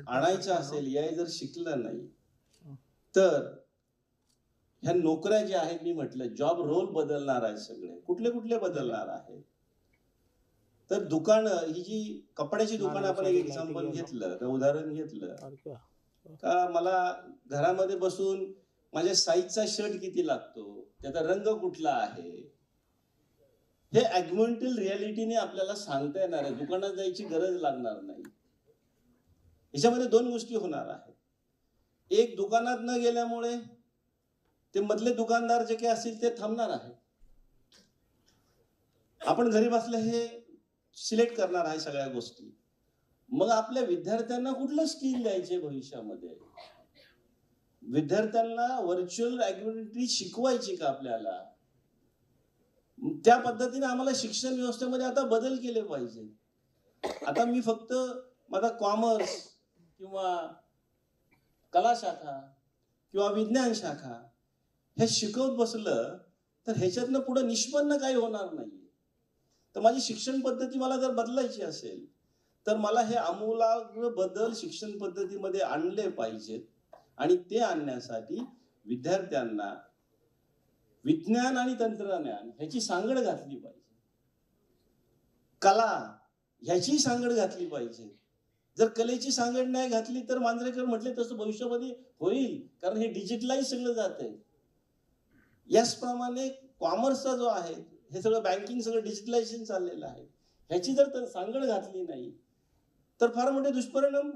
आणायचं असेल, एआय जर शिकलं नाही तर ह्या नोकऱ्या ज्या आहेत, मी म्हटलं जॉब रोल बदलणार आहेत. सगळे कुठले कुठले बदलणार आहेत? तर दुकानं, ही जी कपड्याची दुकानं, आपण एक एक्झाम्पल घेतलं का, उदाहरण घेतलं का, मला घरामध्ये बसून माझ्या साईजचा शर्ट किती लागतो, त्याचा रंग कुठला आहे, हे ॲग्युमेंटल रियालिटीने आपल्याला सांगता येणार आहे. दुकानात जायची गरज लागणार नाही. याच्यामध्ये दोन गोष्टी होणार आहेत. एक, दुकानात न गेल्यामुळे ते मधले दुकानदार जे काही असतील ते थांबणार आहेत. आपण घरी बसल्या हे सिलेक्ट करणार आहे सगळ्या गोष्टी. मग आपल्या विद्यार्थ्यांना कुठलं स्किल द्यायचे भविष्यामध्ये? विद्यार्थ्यांना व्हर्च्युअल ॲग्युमेंटरी शिकवायची का आपल्याला? त्या पद्धतीने आम्हाला शिक्षण व्यवस्थेमध्ये आता बदल केले पाहिजे. आता मी फक्त माझा कॉमर्स किंवा कला शाखा किंवा विज्ञान शाखा हे शिकवत बसलं तर ह्याच्यातनं पुढे निष्पन्न काही होणार नाही. तर माझी शिक्षण पद्धती मला जर बदलायची असेल तर मला हे आमूलाग्र बदल शिक्षण पद्धतीमध्ये आणले पाहिजेत. आणि ते आणण्यासाठी विद्यार्थ्यांना विज्ञान आणि तंत्रज्ञान ह्याची सांगड घातली पाहिजे. कला ह्याची सांगड घातली पाहिजे. जर कलेची सांगड नाही घातली तर मांजरेकर म्हटले तसं भविष्यामध्ये होईल, कारण हे डिजिटलाइज सगळं जात आहे. याचप्रमाणे कॉमर्सचा जो आहे हे सगळं बँकिंग सगळं डिजिटलायझेशन चाललेलं आहे. ह्याची जर सांगड घातली नाही तर फार मोठे दुष्परिणाम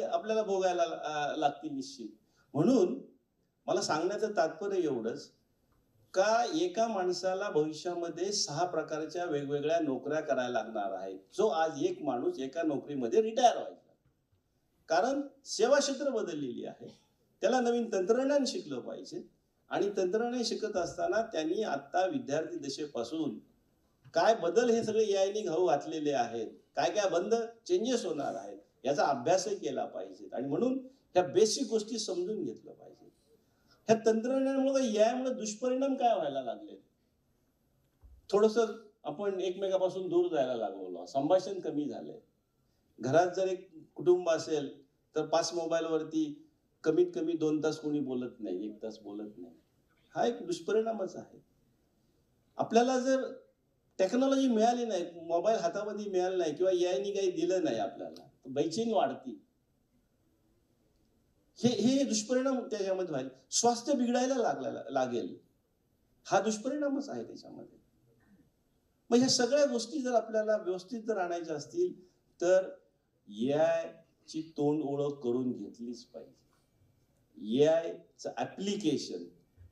आपल्याला भोगायला लागतील निश्चित. म्हणून मला सांगण्याचं तात्पर्य एवढंच का एका माणसाला भविष्यामध्ये 6 प्रकारच्या वेगवेगळ्या नोकऱ्या करायला लागणार आहेत. जो आज एक माणूस एका नोकरीमध्ये रिटायर व्हायचा, कारण सेवा क्षेत्र बदललेली आहे. त्याला नवीन तंत्रज्ञान शिकलं पाहिजे. आणि तंत्रज्ञान शिकत असताना त्यांनी आता विद्यार्थी दशेपासून काय बदल हे सगळे एआयने घाऊ घातलेले आहेत, काय काय बंद चेंजेस होणार आहेत, याचा अभ्यासही केला पाहिजे. आणि म्हणून ह्या बेसिक गोष्टी समजून घेतलं पाहिजे. ह्या तंत्रज्ञानामुळे, एआयमुळे दुष्परिणाम काय व्हायला लागले? थोडंसं आपण एकमेकापासून दूर जायला लागलो, संभाषण कमी झालंय. घरात जर एक कुटुंब असेल तर 5 मोबाईलवरती कमीत कमी 2 तास कोणी बोलत नाही, 1 तास बोलत नाही. हा एक दुष्परिणामच आहे. आपल्याला जर टेक्नॉलॉजी मिळाली नाही, मोबाईल हातामध्ये मिळाला नाही किंवा एआयनी काही दिलं नाही आपल्याला, तर बेचैनी वाढती. हे दुष्परिणाम त्याच्यामध्ये व्हायला, स्वास्थ्य बिघडायला लागेल. हा दुष्परिणामच आहे त्याच्यामध्ये. मग ह्या सगळ्या गोष्टी जर आपल्याला व्यवस्थित जर आणायच्या असतील तर एआयची तोंड ओळख करून घेतलीच पाहिजे. एआयचं ऍप्लिकेशन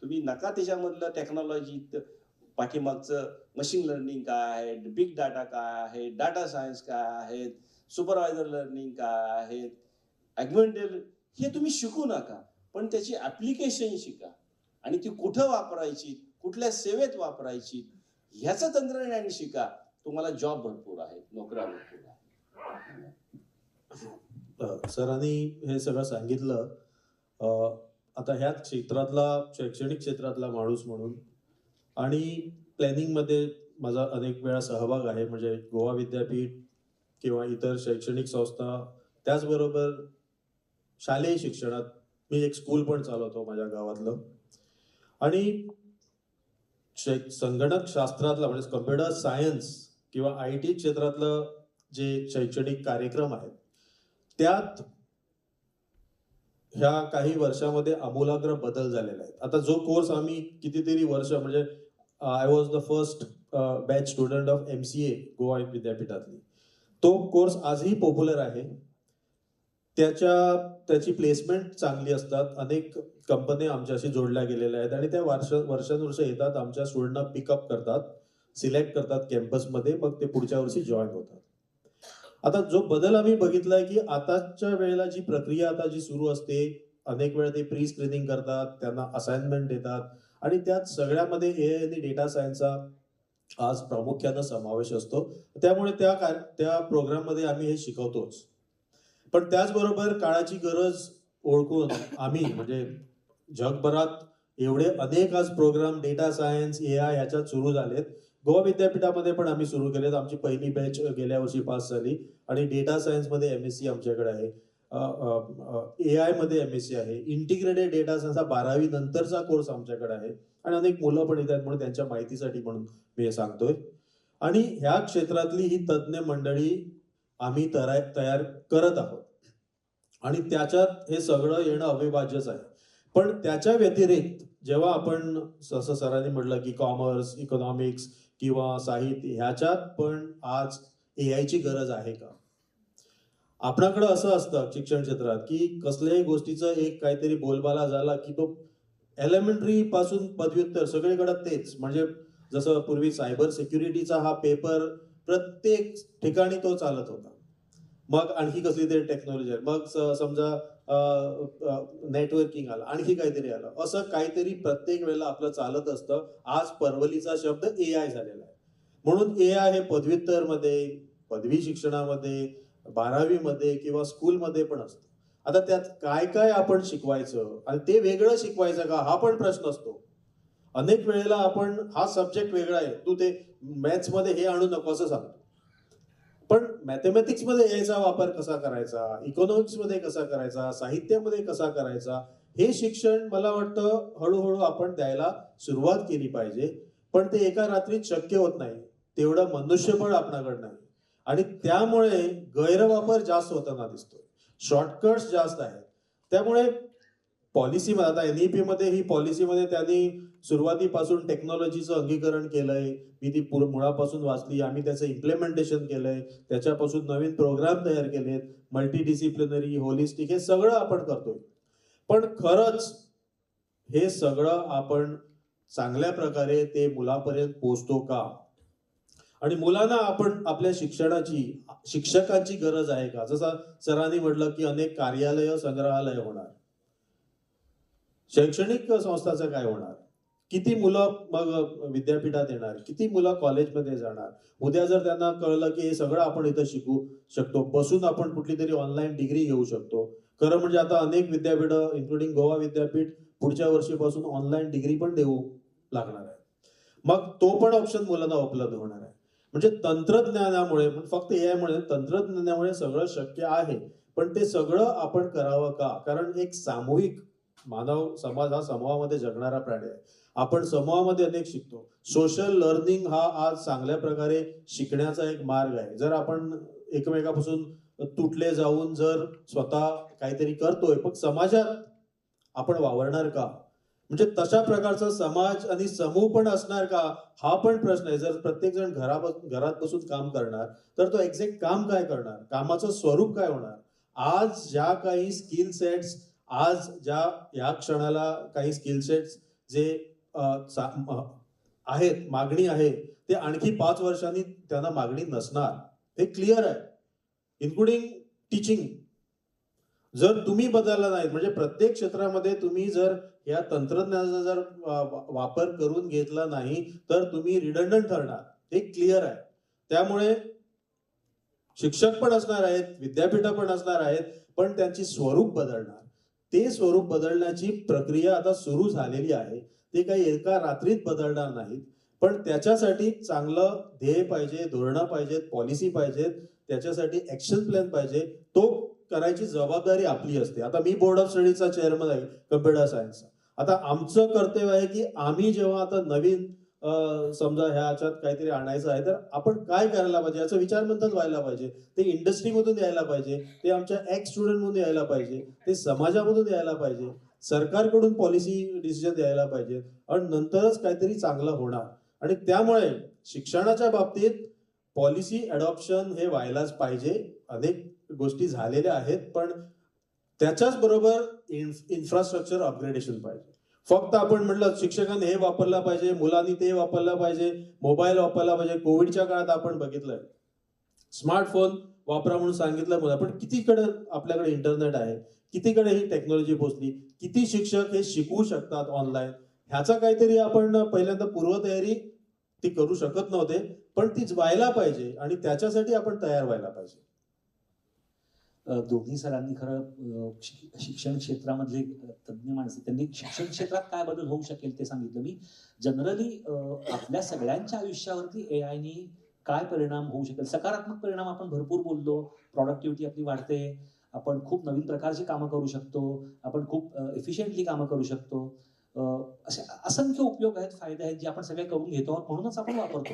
तुम्ही नका त्याच्यामधलं टेक्नॉलॉजी पाठीमागचं मशीन लर्निंग काय आहे, बिग डाटा काय आहे, डाटा सायन्स काय आहेत, सुपरवायझर लर्निंग काय आहेत, ॲग्युमेंटल, हे तुम्ही शिकू नका. पण त्याची ऍप्लिकेशन शिका आणि ती कुठं वापरायची, कुठल्या सेवेत वापरायची ह्याचं तंत्रज्ञान शिका. तुम्हाला जॉब भरपूर आहेत, नोकऱ्या भरपूर आहेत. सरांनी हे सगळं सांगितलं. आता ह्याच क्षेत्रातला शैक्षणिक क्षेत्रातला माणूस म्हणून आणि प्लॅनिंगमध्ये माझा अनेक वेळा सहभाग आहे, म्हणजे गोवा विद्यापीठ किंवा इतर शैक्षणिक संस्था, त्याचबरोबर शालेय शिक्षणात मी एक स्कूल पण चालवतो माझ्या गावातलं. आणि संगणक शास्त्रातला म्हणजे कम्प्युटर सायन्स किंवा IT क्षेत्रातलं जे शैक्षणिक कार्यक्रम आहेत त्यात ह्या काही वर्षामध्ये आमूलाग्र बदल झालेला आहे. आता जो कोर्स आम्ही कितीतरी वर्ष म्हणजे I was the first batch student of MCA Goa विद्यापीठातली, तो कोर्स आजही पॉप्युलर आहे. त्याची प्लेसमेंट चांगली असतात. अनेक कंपन्या आमच्याशी जोडल्या गेलेल्या आहेत आणि त्या वर्षानुवर्ष येतात, आमच्या स्टुडंटना पिकअप करतात, सिलेक्ट करतात कॅम्पसमध्ये, मग ते पुढच्या वर्षी जॉईन होतात. आता जो बदल आम्ही बघितलाय की आताच्या वेळेला जी प्रक्रिया आता जी सुरू असते, अनेक वेळा ते प्री स्क्रीनिंग करतात, त्यांना असाइनमेंट देतात आणि त्यात सगळ्यामध्ये AI आणि डेटा सायन्सचा आज प्रामुख्यानं समावेश असतो. त्यामुळे त्या प्रोग्राममध्ये आम्ही हे शिकवतोच. पण त्याचबरोबर काळाची गरज ओळखून आम्ही म्हणजे जगभरात एवढे अनेक आज प्रोग्राम डेटा सायन्स AI ह्याच्यात सुरू झालेत. गोवा विद्यापीठामध्ये पण आम्ही सुरू केलेत. आमची पहिली बॅच गेल्या वर्षी पास झाली आणि डेटा सायन्स मध्ये MSc आमच्याकडे आहे, AI मध्ये MSc आहे, इंटिग्रेटेड डेटा सायन्स हा 12वी नंतरचा कोर्स आमच्याकडे आहे आणि अनेक मुलं पण येतात म्हणून त्यांच्या माहितीसाठी म्हणून मी हे सांगतोय. आणि ह्या क्षेत्रातली ही तज्ज्ञ मंडळी आम्ही तयार करत आहोत आणि त्याच्यात हे सगळं येणं अविभाज्यच आहे. पण त्याच्या व्यतिरिक्त जेव्हा आपण जसं सरांनी म्हटलं की कॉमर्स, इकॉनॉमिक्स किंवा साहित्य ह्याच्यात पण आज AI ची गरज आहे का? आपणाकडे असं असतं शिक्षण क्षेत्रात की कसल्याही गोष्टीचं एक काहीतरी बोलबाला झाला की तो एलिमेंटरी पासून पदव्युत्तर सगळीकडे तेच. म्हणजे जसं पूर्वी सायबर सिक्युरिटीचा हा पेपर प्रत्येक ठिकाणी तो चालत होता, मग आणखी कसली तरी टेक्नॉलॉजी आहे, मग समजा नेटवर्किंग आलं, आणखी काहीतरी आलं, असं काहीतरी प्रत्येक वेळेला आपलं चालत असतं. आज परवलीचा शब्द AI झालेला आहे. म्हणून AI हे पदव्युत्तर मध्ये, पदवी शिक्षणामध्ये, 12वी मध्ये किंवा स्कूलमध्ये पण असतं. आता त्यात काय काय आपण शिकवायचं आणि ते वेगळं शिकवायचं का हा पण प्रश्न असतो. अनेक वेळेला आपण हा सब्जेक्ट वेगळा आहे, तू ते मॅथ्स मध्ये हे आणू नको असं सांगतो, पण मॅथमॅटिक्स मध्ये याचा वापर कसा करायचा, इकॉनॉमिक्स मध्ये कसा करायचा, साहित्यामध्ये कसा करायचा, हे शिक्षण मला वाटतं हळूहळू आपण द्यायला सुरुवात केली पाहिजे. पण ते एका रात्रीत शक्य होत नाही, तेवढं मनुष्यबळ आपल्याकडे नाही आणि त्यामुळे गैरवापर जास्त होताना दिसतोय, शॉर्टकट्स जास्त आहेत. त्यामुळे पॉलिसी आता NEP मध्ये ही पॉलिसीमध्ये त्यांनी सुरुवातीपासून टेक्नॉलॉजीचं अंगीकरण केलंय, मी ती मुळापासून वाचली, आम्ही त्याचं इम्प्लिमेंटेशन केलंय, त्याच्यापासून नवीन प्रोग्राम तयार केलेत, मल्टीडिसिप्लिनरी, होलिस्टिक, हे सगळं आपण करतोय. पण खरंच हे सगळं आपण चांगल्या प्रकारे ते मुलापर्यंत पोहोचतो का? आणि मुलांना आपण आपल्या शिक्षकांची गरज आहे का? जसं सरांनी म्हटलं की अनेक कार्यालय, संग्रहालय होणार, शैक्षणिक संस्थाचं काय होणार? किती मुलं मग विद्यापीठात येणार, किती मुलं कॉलेजमध्ये जाणार? उद्या जर त्यांना कळलं की हे सगळं आपण इथं शिकू शकतो, बसून आपण कुठली तरी ऑनलाईन डिग्री घेऊ शकतो. खरं म्हणजे आता अनेक विद्यापीठं इन्क्लुडिंग गोवा विद्यापीठ पुढच्या वर्षीपासून ऑनलाईन डिग्री पण देऊ लागणार आहे. मग तो पण ऑप्शन मुलांना उपलब्ध होणार आहे. म्हणजे तंत्रज्ञानामुळे, फक्त AI मुळे, तंत्रज्ञानामुळे सगळं शक्य आहे. पण ते सगळं आपण करावं का? कारण एक सामूहिक मानव समाज हा समूहामध्ये जगणारा प्राणी आहे. आपण समूहामध्ये अनेक शिकतो. सोशल लर्निंग हा आज चांगल्या प्रकारे शिकण्याचा एक मार्ग आहे. जर आपण एकमेकापासून तुटले जाऊन जर स्वतः काहीतरी करतोय, पण समाजात आपण वावरणार का? म्हणजे तशा प्रकारचा समाज आणि समूह पण असणार का हा पण प्रश्न आहे. जर प्रत्येक जण घरात बसून काम करणार तर तो एक्झॅक्ट काम काय करणार, कामाचं स्वरूप काय होणार? आज ज्या काही स्किल सेट्स, आज या क्षणाला काही स्किल सेट्स जे आहेत, मागणी आहे, ते आणखी 5 वर्षांनी त्यांना मागणी नसणार, हे क्लिअर आहे. Including teaching. जर तुम्ही बदलला नाही, म्हणजे प्रत्येक क्षेत्रामध्ये तुम्ही जर या तंत्रज्ञानाचा जर वापर करून घेतला नाही तर तुम्ही रिडंडंट ठरणार, हे क्लिअर आहे. त्यामुळे शिक्षक पण असणार आहेत, विद्यापीठ पण असणार आहेत, पण त्यांची स्वरूप बदलणार. ते स्वरूप बदलण्याची प्रक्रिया आता सुरू झालेली आहे. ते काही एका रात्रीत बदलणार नाहीत, पण त्याच्यासाठी चांगलं ध्येय पाहिजे, धोरणं पाहिजेत, पॉलिसी पाहिजेत, त्याच्यासाठी ऍक्शन प्लॅन पाहिजे. तो करायची जबाबदारी आपली असते. आता मी बोर्ड ऑफ स्टडीजचा चेअरमन आहे कम्प्युटर सायन्सचा. आता आमचं कर्तव्य आहे की आम्ही जेव्हा आता नवीन समजा ह्याच्यात काहीतरी आणायचं आहे तर आपण काय करायला पाहिजे याचा विचार मंथन व्हायला पाहिजे. ते इंडस्ट्रीमधून यायला पाहिजे, ते आमच्या एक्स स्टुडंटमधून यायला पाहिजे, ते समाजामधून यायला पाहिजे, सरकारकडून पॉलिसी डिसिजन यायला पाहिजे आणि नंतरच काहीतरी चांगलं होणार. आणि त्यामुळे शिक्षणाच्या बाबतीत पॉलिसी अडॉप्शन हे व्हायलाच पाहिजे. अनेक गोष्टी झालेल्या आहेत, पण त्याच्याच बरोबर इन्फ्रास्ट्रक्चर अपग्रेडेशन पाहिजे. फक्त आपण म्हटलं शिक्षकांनी हे वापरलं पाहिजे, मुलांनी ते वापरलं पाहिजे, मोबाईल वापरला पाहिजे. कोविडच्या काळात आपण बघितलंय स्मार्टफोन वापरा म्हणून सांगितलं मुलं, पण कितीकडे आपल्याकडे इंटरनेट आहे, कितीकडे ही टेक्नॉलॉजी पोहोचली, किती शिक्षक हे शिकवू शकतात ऑनलाईन, ह्याचा काहीतरी आपण पहिल्यांदा पूर्वतयारी ती करू शकत नव्हते, पण तीच व्हायला पाहिजे आणि त्याच्यासाठी आपण तयार व्हायला पाहिजे. दोन्ही सरांनी खरं शिक्षण क्षेत्रामधले तज्ज्ञ माणसं, त्यांनी शिक्षण क्षेत्रात काय बदल होऊ शकेल ते सांगितलं. मी जनरली आपल्या सगळ्यांच्या आयुष्यावरती एआयनी काय परिणाम होऊ शकेल, सकारात्मक परिणाम आपण भरपूर बोललो. प्रॉडक्टिव्हिटी आपली वाढते, आपण खूप नवीन प्रकारची कामं करू शकतो, आपण खूप एफिशियंटली कामं करू शकतो. असे असंख्य उपयोग आहेत, फायदे आहेत जे आपण सगळे करून घेतो आहोत, म्हणूनच आपण वापरतो.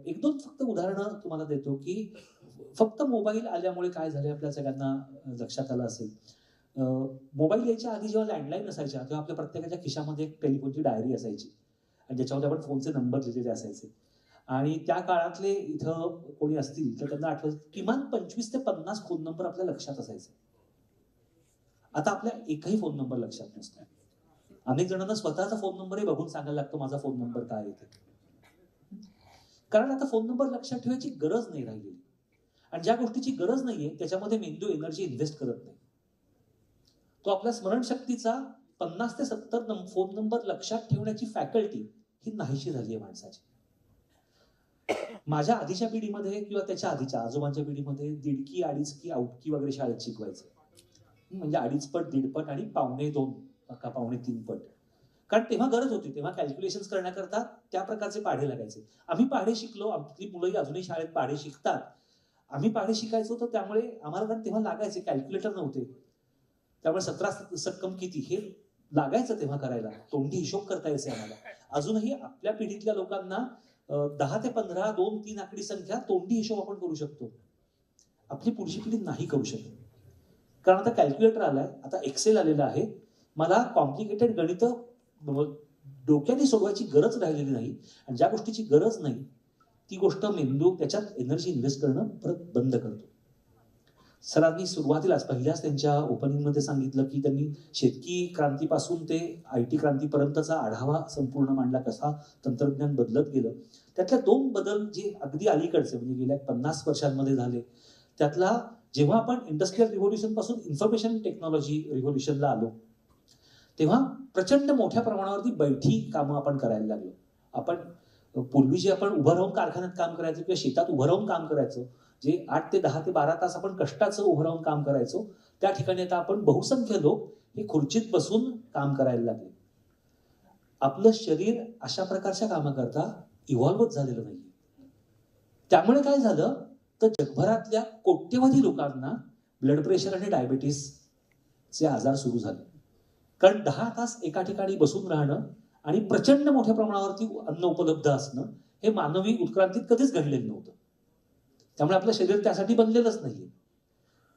एक दोन फक्त उदाहरणं तुम्हाला देतो की फक्त मोबाईल आल्यामुळे काय झाले आपल्या सगळ्यांना लक्षात आलं असेल. मोबाईल यायच्या आधी जेव्हा लँडलाईन असायच्या तेव्हा आपल्या प्रत्येकाच्या खिशामध्ये एक टेलिफोनची डायरी असायची आणि ज्याच्यामध्ये आपण फोनचे नंबर लिहिलेले असायचे. आणि त्या काळातले इथं कोणी असतील तर त्यांना आठवत किमान 25 ते 50 फोन नंबर आपल्या लक्षात असायचे. आता आपल्या एकही फोन नंबर लक्षात नसतो. अनेक जणांना स्वतःचा फोन नंबरही बघून सांगायला लागतो माझा फोन नंबर काय येते, कारण आता फोन नंबर लक्षात ठेवायची गरज नाही राहिलेली. आणि ज्या गोष्टीची गरज नाहीये त्याच्यामध्ये मेंदू एनर्जी इन्व्हेस्ट करत नाही. तो आपल्या स्मरणशक्तीचा 50 ते 70 फोन नंबर लक्षात ठेवण्याची फॅकल्टी ही नाहीशी झाली आहे माणसाची. माझ्या आधीच्या पिढीमध्ये किंवा त्याच्या आधीच्या आजोबांच्या पिढीमध्ये दीडकी, अडीचकी, आउटकी वगैरे शाळेत शिकवायचे. म्हणजे 2.5 पट, 1.5 पट आणि 2.25 का 2.25 पट. कारण तेव्हा गरज होती, तेव्हा कॅल्क्युलेशन करण्याकरता त्या प्रकारचे पाढे लागायचे. आम्ही पाढे शिकलो, आपली मुलंही अजूनही शाळेत पाढे शिकतात. आम्ही पाढे शिकायचो तर त्यामुळे आम्हाला तेव्हा लागायचे, कॅल्क्युलेटर नव्हते त्यामुळे 17 सक्कम किती हे लागायचं तेव्हा करायला, तोंडी हिशोब करता यायचे आम्हाला. अजूनही आपल्या पिढीतल्या लोकांना 10 ते 15, 2, 3 आकडी संख्या तोंडी हिशोब आपण करू शकतो. आपली पुढची पिढी नाही करू शकत, कारण आता कॅल्क्युलेटर आलाय, आता एक्सेल आलेलं आहे. मला कॉम्प्लिकेटेड गणित डोक्याने सोडवायची गरज राहिलेली नाही. आणि ज्या गोष्टीची गरज नाही ती गोष्ट मेंदू त्याच्यात एनर्जी इन्व्हेस्ट करणं परत बंद करतो. सरांनी सुरुवातीलाच पहिल्याच त्यांच्या ओपनिंगमध्ये सांगितलं की त्यांनी शेतकी क्रांतीपासून ते IT क्रांतीपर्यंतचा आढावा संपूर्ण मांडला, कसा तंत्रज्ञान बदलत गेलं. त्यातल्या 2 बदल जे अगदी अलीकडचे म्हणजे गेल्या 50 वर्षांमध्ये झाले, त्यातला जेव्हा आपण इंडस्ट्रियल रिव्होल्युशन पासून इन्फॉर्मेशन टेक्नॉलॉजी रिव्होल्युशनला आलो तेव्हा प्रचंड मोठ्या प्रमाणावरती बैठी कामं आपण करायला लागलो. आपण पूर्वी जे आपण उभं राहून कारखान्यात काम करायचो किंवा शेतात उभं राहून काम करायचो, जे 8 ते 10 ते 12 तास आपण कष्टाचं उभं राहून काम करायचो, त्या ठिकाणी आता आपण बहुसंख्य लोक हे खुर्चीत बसून काम करायला लागले. आपलं शरीर अशा प्रकारच्या कामाकरता इव्हॉल्वच झालेलं नाहीये. त्यामुळे काय झालं तर जगभरातल्या कोट्यवधी लोकांना ब्लड प्रेशर आणि डायबिटीसचे आजार सुरू झाले. कारण 10 तास एका ठिकाणी बसून राहणं आणि प्रचंड मोठ्या प्रमाणावरती अन्न उपलब्ध असणं हे मानवी उत्क्रांतीत कधीच घडलेलं नव्हतं. त्यामुळे आपलं शरीर त्यासाठी बनलेलंच नाहीये.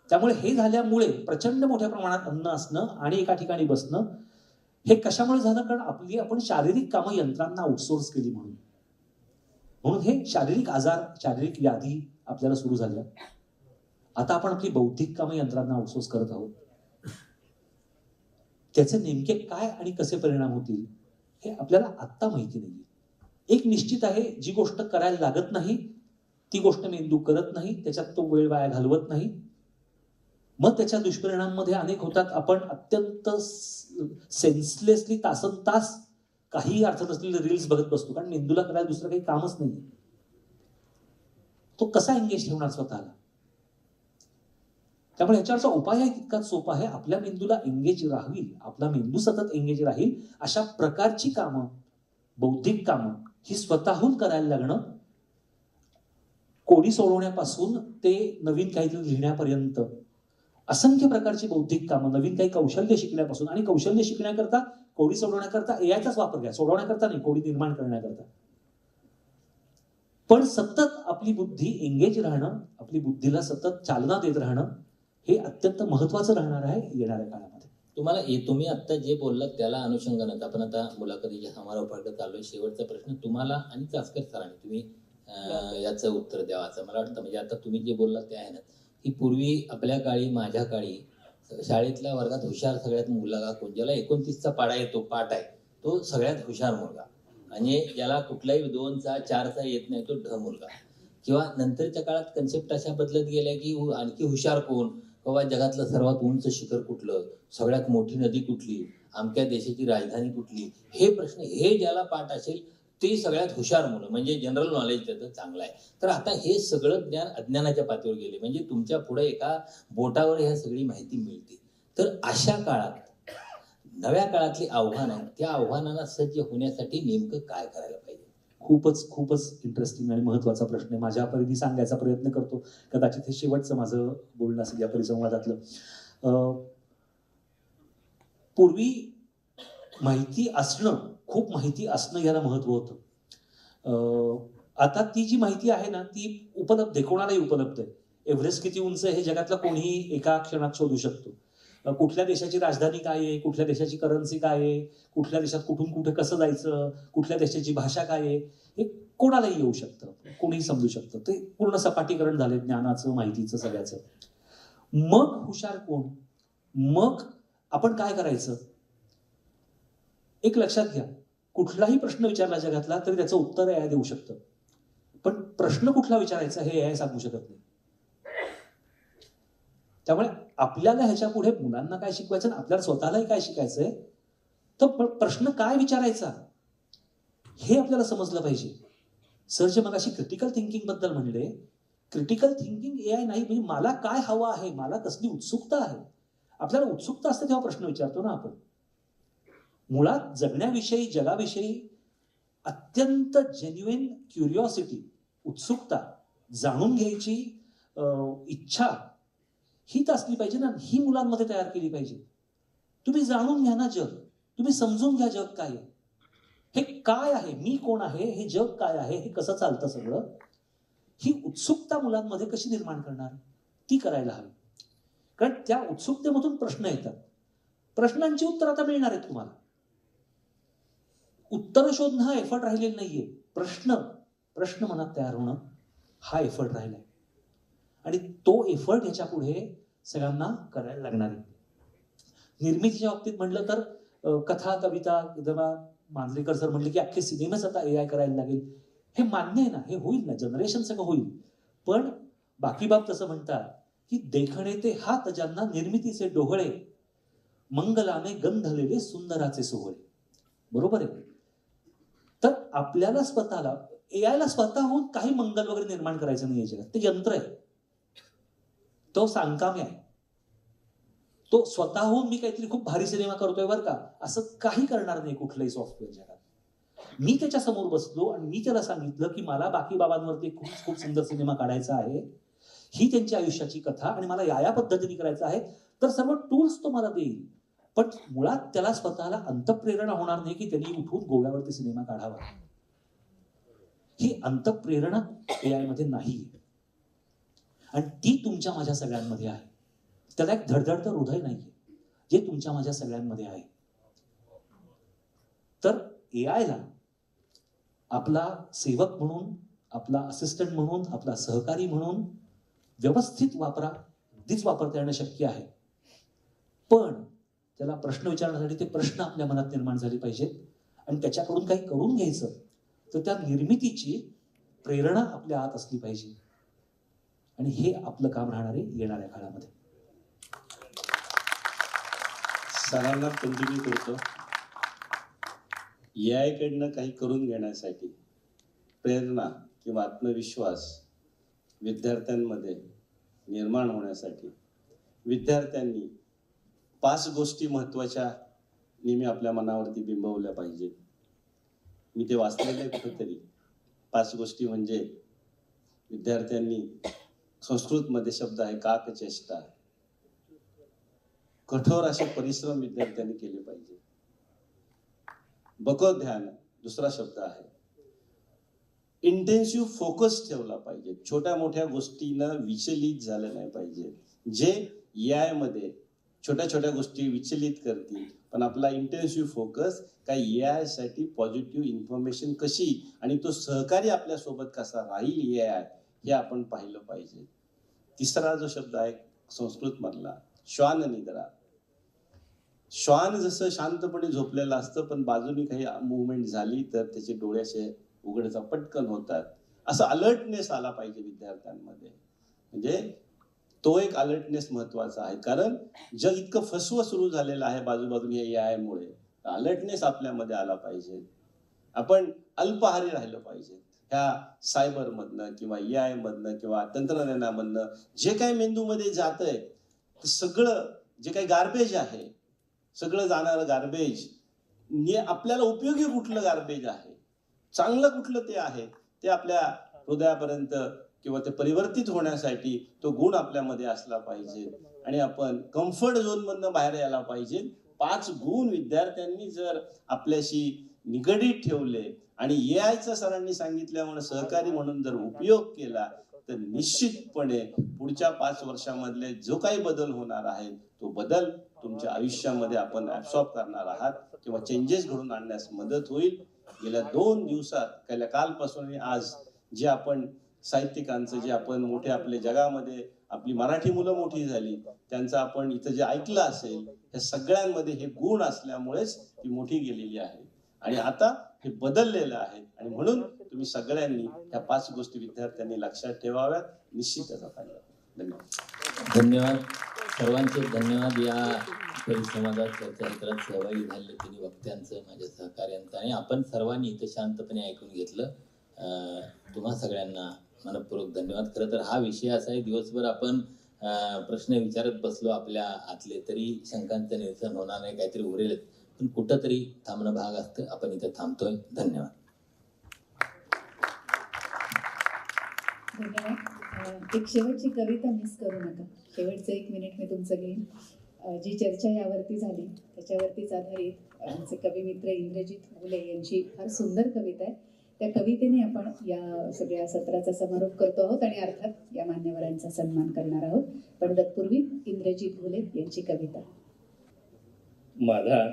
त्यामुळे हे झाल्यामुळे प्रचंड मोठ्या प्रमाणात अन्न असणं आणि एका ठिकाणी बसणं हे कशामुळे झालं, कारण आपण शारीरिक कामं यंत्रांना आउटसोर्स केली म्हणून हे शारीरिक आजार, शारीरिक व्याधी आपल्याला सुरू झाल्या. आता आपण आपली बौद्धिक कामं यंत्रांना आउटसोर्स करत आहोत. त्याचे नेमके काय आणि कसे परिणाम होतील हे आपल्याला आत्ता माहिती नाहीये. एक निश्चित आहे, जी गोष्ट करायला लागत नाही ती गोष्ट मेंदू करत नाही, त्याच्यात तो वेळ वाया घालवत नाही. मग त्याच्या दुष्परिणामांमध्ये अनेक होतात. आपण अत्यंत सेन्सलेसली तासनतास काही अर्थ नसलेले रील्स बघत बसतो, कारण मेंदूला करायला दुसरं काही कामच नाही. तो कसा एंगेज ठेवणार स्वतःला? त्यामुळे ह्याच्यावरचा उपाय आहे तितकाच सोपा आहे. आपल्या मेंदूला एंगेज राहील, आपला मेंदू सतत एंगेज राहील अशा प्रकारची कामं, बौद्धिक कामं ही स्वतःहून करायला लागणं, कोडी सोडवण्यापासून ते नवीन काहीतरी लिहिण्यापर्यंत असंख्य प्रकारची बौद्धिक कामं, नवीन काही कौशल्य शिकण्यापासून, आणि कौशल्य शिकण्याकरता, कोडी सोडवण्याकरता एआयचाच वापर घ्या, सोडवण्याकरता नाही, कोडी निर्माण करण्याकरता. पण सतत आपली बुद्धी एंगेज राहणं, आपली बुद्धीला सतत चालना देत राहणं हे अत्यंत महत्वाचं राहणार आहे येणाऱ्या काळामध्ये. तुम्हाला तुम्ही आता जे बोललात त्याला अनुषंगानं आपण आता मुलाखतीच्या समारोपाकडे चाललोय. शेवटचा प्रश्न तुम्हाला आणि चासकर सरांनी तुम्ही याचं उत्तर द्यावं असं मला वाटतं. म्हणजे आता तुम्ही जे बोललात ते आहे ना, की पूर्वी आपल्या काळी, माझ्या काळी शाळेतल्या वर्गात हुशार सगळ्यात मुलगा कोण, ज्याला 29चा पाढा येतो, पाठ आहे, तो सगळ्यात हुशार मुलगा. आणि ज्याला कुठलाही 2चा 4चा येत नाही तो ढ मुलगा. किंवा नंतरच्या काळात कन्सेप्ट अशा बदलत गेल्या की आणखी हुशार कोण, बाबा जगातलं सर्वात उंच शिखर कुठलं, सगळ्यात मोठी नदी कुठली, अमक्या देशाची राजधानी कुठली, हे प्रश्न, हे ज्याला पाठ असेल ते सगळ्यात हुशार मुलं, म्हणजे जनरल नॉलेज त्याचं चांगलं आहे. तर आता हे सगळं ज्ञान अज्ञानाच्या पातळीवर गेले, म्हणजे तुमच्या पुढे एका बोटावर ह्या सगळी माहिती मिळते. तर अशा काळात, नव्या काळातली आव्हानं आहेत, त्या आव्हानांना सज्ज होण्यासाठी नेमकं काय करायला पाहिजे? खूपच इंटरेस्टिंग आणि महत्वाचा प्रश्न आहे. माझ्या परीने सांगायचा प्रयत्न करतो. कदाचित हे शेवटचं माझं बोलणं असेल या परिसंवादातलं. पूर्वी माहिती असणं, खूप माहिती असणं याला महत्व होतं. आता ती जी माहिती आहे ना ती उपलब्ध आहे, कोणालाही उपलब्ध आहे. एव्हरेस्ट किती उंच आहे हे जगातला कोणीही एका क्षणात शोधू शकतो. कुठल्या देशाची राजधानी काय आहे, कुठल्या देशाची करन्सी काय आहे, कुठल्या देशात कुठून कुठे कसं जायचं, कुठल्या देशाची भाषा काय आहे, हे कोणालाही येऊ शकतं, कोणीही समजू शकतं. ते पूर्ण सपाटीकरण झाले ज्ञानाचं, माहितीचं, सगळ्याचं. मग हुशार कोण, मग आपण काय करायचं? एक लक्षात घ्या, कुठलाही प्रश्न विचारला जगातला तरी त्याचं उत्तर एआय देऊ शकतं, पण प्रश्न कुठला विचारायचा हे एआय सांगू शकत नाही. त्यामुळे आपल्याला ह्याच्या पुढे मुलांना काय शिकवायचं आणि आपल्याला स्वतःलाही काय शिकायचंय, तर प्रश्न काय विचारायचा हे आपल्याला समजलं पाहिजे. सर जे मगाशी क्रिटिकल थिंकिंग बद्दल म्हणले, क्रिटिकल थिंकिंग एआय नाही, म्हणजे मला काय हवं आहे, मला कसली उत्सुकता आहे. आपल्याला उत्सुकता असते तेव्हा प्रश्न विचारतो ना आपण. मुळात जगण्याविषयी, जगाविषयी अत्यंत जेन्युइन क्युरिओसिटी, उत्सुकता, जाणून घ्यायची इच्छा हीच असली पाहिजे ना, ही मुलांमध्ये तयार केली पाहिजे. तुम्ही जाणून घ्या ना जग, तुम्ही समजून घ्या जग काय आहे, हे काय आहे, मी कोण आहे, हे जग काय आहे, हे कसं चालतं सगळं. ही उत्सुकता मुलांमध्ये कशी निर्माण करणार, ती करायला हवी. कारण त्या उत्सुकतेमधून प्रश्न येतात, प्रश्नांची उत्तर आता मिळणार आहेत तुम्हाला. उत्तर शोधणं हा एफर्ट राहिलेला नाहीये, प्रश्न मनात तयार होणं हा एफर्ट राहिलाय. आणि तो एफर्ट ह्याच्या पुढे सगळ्यांना करायला लागणार आहे. निर्मितीच्या बाबतीत म्हटलं तर कथा, कविता, जेव्हा मांजरेकर सर म्हणले की अख्खे सिनेमाच आता एआय करायला लागेल, हे मान्य आहे ना, हे होईल ना, जनरेशन सगळं होईल. पण बाकी बाब तसं म्हणतात की देखणे ते हात ज्यांना निर्मितीचे डोहळे, मंगलाने गंधलेले सुंदराचे सोहळे. बरोबर आहे. तर आपल्याला स्वतःला, एआयला स्वतःहून काही मंगल वगैरे निर्माण करायचं नाही जगात. ते यंत्र आहे, तो सांगकामी आहे. तो स्वतःहून मी काहीतरी खूप भारी सिनेमा करतोय बरं का असं काही करणार नाही कुठलंही सॉफ्टवेअर जगात. मी त्याच्या समोर बसलो आणि मी त्याला सांगितलं की मला बाकी बाबांवरती खूप सुंदर सिनेमा काढायचा आहे, ही त्यांच्या आयुष्याची कथा, आणि मला या पद्धतीने करायचं आहे, तर सर्व टूल्स तो मला देईल. पण मुळात त्याला स्वतःला अंतःप्रेरणा होणार नाही की त्यांनी उठून गोव्यावरती सिनेमा काढावा. ही अंतःप्रेरणा एआय मध्ये नाही, आणि ती तुमच्या माझ्या सगळ्यांमध्ये आहे. त्याला एक धडधडतं हृदय नाहीये जे तुमच्या माझ्या सगळ्यांमध्ये आहे. तर एआयला आपला सेवक म्हणून, आपला असिस्टंट म्हणून, आपला सहकारी म्हणून व्यवस्थित वापरा, अगदीच वापरता येणं शक्य आहे. पण त्याला प्रश्न विचारण्यासाठी ते प्रश्न आपल्या मनात निर्माण झाले पाहिजेत, आणि त्याच्याकडून काही करून घ्यायचं तर त्या निर्मितीची प्रेरणा आपल्या आत असली पाहिजे. आणि हे आपलं काम राहणार आहे येणाऱ्या काळामध्ये. सरांना कंटिन्यू करतो. एआय कडनं काही करून घेण्यासाठी प्रेरणा किंवा आत्मविश्वास विद्यार्थ्यांमध्ये निर्माण होण्यासाठी विद्यार्थ्यांनी 5 गोष्टी महत्त्वाच्या नेहमी आपल्या मनावरती बिंबवल्या पाहिजेत. मी ते वाचलेले कुठेतरी. 5 गोष्टी म्हणजे विद्यार्थ्यांनी, संस्कृतमध्ये शब्द आहे काकचेष्टा, कठोर असे परिश्रम विद्यार्थ्यांनी केले पाहिजे. बको ध्यान दुसरा शब्द आहे. इंटेन्सिव्ह फोकस ठेवला पाहिजे. छोट्या मोठ्या गोष्टीनं विचलित झालं नाही पाहिजे. जे AI मध्ये छोट्या छोट्या गोष्टी विचलित करतील, पण आपला इंटेन्सिव्ह फोकस काय AI साठी पॉझिटिव्ह इन्फॉर्मेशन कशी आणि तो सहकारी आपल्या सोबत कसा राहील AI हे आपण पाहिलं पाहिजे. तिसरा जो शब्द आहे संस्कृत मधला श्वान निद्रा. श्वान जसं शांतपणे झोपलेलं असतं, पण बाजूनी काही मुवमेंट झाली तर त्याचे डोळे असे उघडचा पटकन होतात. असं अलर्टनेस आला पाहिजे विद्यार्थ्यांमध्ये. म्हणजे तो एक अलर्टनेस महत्वाचा आहे. कारण जग इतकं फसवं सुरू झालेलं आहे बाजूबाजूने AI मुळे. अलर्टनेस आपल्यामध्ये आला पाहिजे. आपण अल्पहारी राहिलं पाहिजे. ह्या सायबर मधनं किंवा AI मधनं किंवा तंत्रज्ञानामधनं जे काही मेंदूमध्ये जातंय ते सगळं जे काही गार्बेज आहे, सगळं जाणारं गार्बेज आपल्याला उपयोगी कुठलं गार्बेज आहे, चांगलं कुठलं ते आहे, ते आपल्या हृदयापर्यंत किंवा ते परिवर्तित होण्यासाठी तो गुण आपल्यामध्ये असला पाहिजे. आणि आपण कम्फर्ट झोन मधनं बाहेर यायला पाहिजे. 5 गुण विद्यार्थ्यांनी जर आपल्याशी निगडीत ठेवले आणि AI सरांनी सांगितल्यामुळे सहकारी म्हणून जर उपयोग केला तर निश्चितपणे पुढच्या 5 वर्षामधले जो काही बदल होणार आहे तो बदल तुमच्या आयुष्यामध्ये आपण ऍब्सॉर्ब करणार आहात किंवा चेंजेस घडून आणण्यास मदत होईल. गेल्या 2 दिवसात कालपासून आणि आज जे आपण साहित्यिकांचं जे आपण मोठे आपल्या जगामध्ये आपली मराठी मुलं मोठी झाली त्यांचं आपण इथं जे ऐकलं असेल, या सगळ्यांमध्ये हे गुण असल्यामुळेच ती मोठी गेलेली आहे आणि आता हे बदललेलं आहे. आणि म्हणून तुम्ही सगळ्यांनी ह्या 5 गोष्टी विद्यार्थ्यांनी लक्षात ठेवाव्यात. निश्चित त्याचा फायदा. धन्यवाद. धन्यवाद सर्वांचे. धन्यवाद या परिसंवादात चर्चासत्रात सहभागी झालेले तिन्ही वक्त्यांचं, माझ्या सहकार्यांचं आणि आपण सर्वांनी इथं शांतपणे ऐकून घेतलं. तुम्हा सगळ्यांना मनपूर्वक धन्यवाद. खरं तर हा विषय असा आहे, दिवसभर आपण प्रश्न विचारत बसलो आपल्या आतले तरी शंकांचं निरसन होणार नाही, काहीतरी उरेल, पण कुठंतरी थांबणं भाग असतं. आपण इथं थांबतोय. धन्यवाद. धन्यवाद. एक शेवटची कविता मिस करू नका. शेवटचं 1 मिनिट मी तुमचं घेईन. जी चर्चा यावरती झाली त्याच्यावरतीच आधारित आमचे कविमित्र इंद्रजित भोले यांची फार सुंदर कविता आहे. त्या कवितेने आपण या सगळ्या सत्राचा समारोप करतो आहोत आणि अर्थात या मान्यवरांचा सन्मान करणार आहोत. पण तत्पूर्वी इंद्रजित भोले यांची कविता. माझा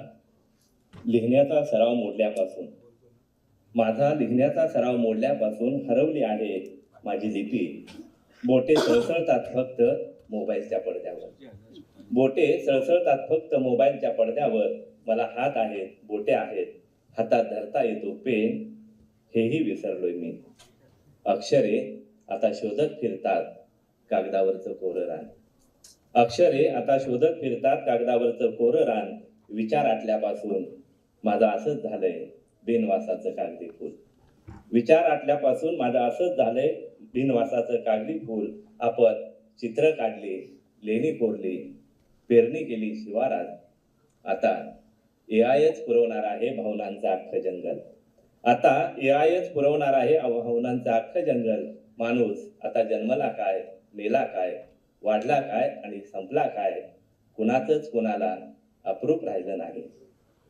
लिहिण्याचा सराव मोडल्यापासून हरवली आहे माझी लिपी. बोटे सळसळतात फक्त मोबाईलच्या पडद्यावर. मला हात आहेत, बोटे आहेत, हातात धरता येतो पेन, हेही विसरलोय मी. अक्षरे आता शोधत फिरतात कागदावरचं कोरं रान. विचार आटल्यापासून माझं असंच झालंय बिनवासाचं कागदी फूल. आपण चित्र काढली, लेणी कोरली, पेरणी केली शिवारात. आता एआयच पुरवणार आहे भावनांचं अख्खं जंगल. माणूस आता जन्मला काय, मेला काय, वाढला काय आणि संपला काय, कुणाचंच कुणाला अप्रूप राहिलं नाही.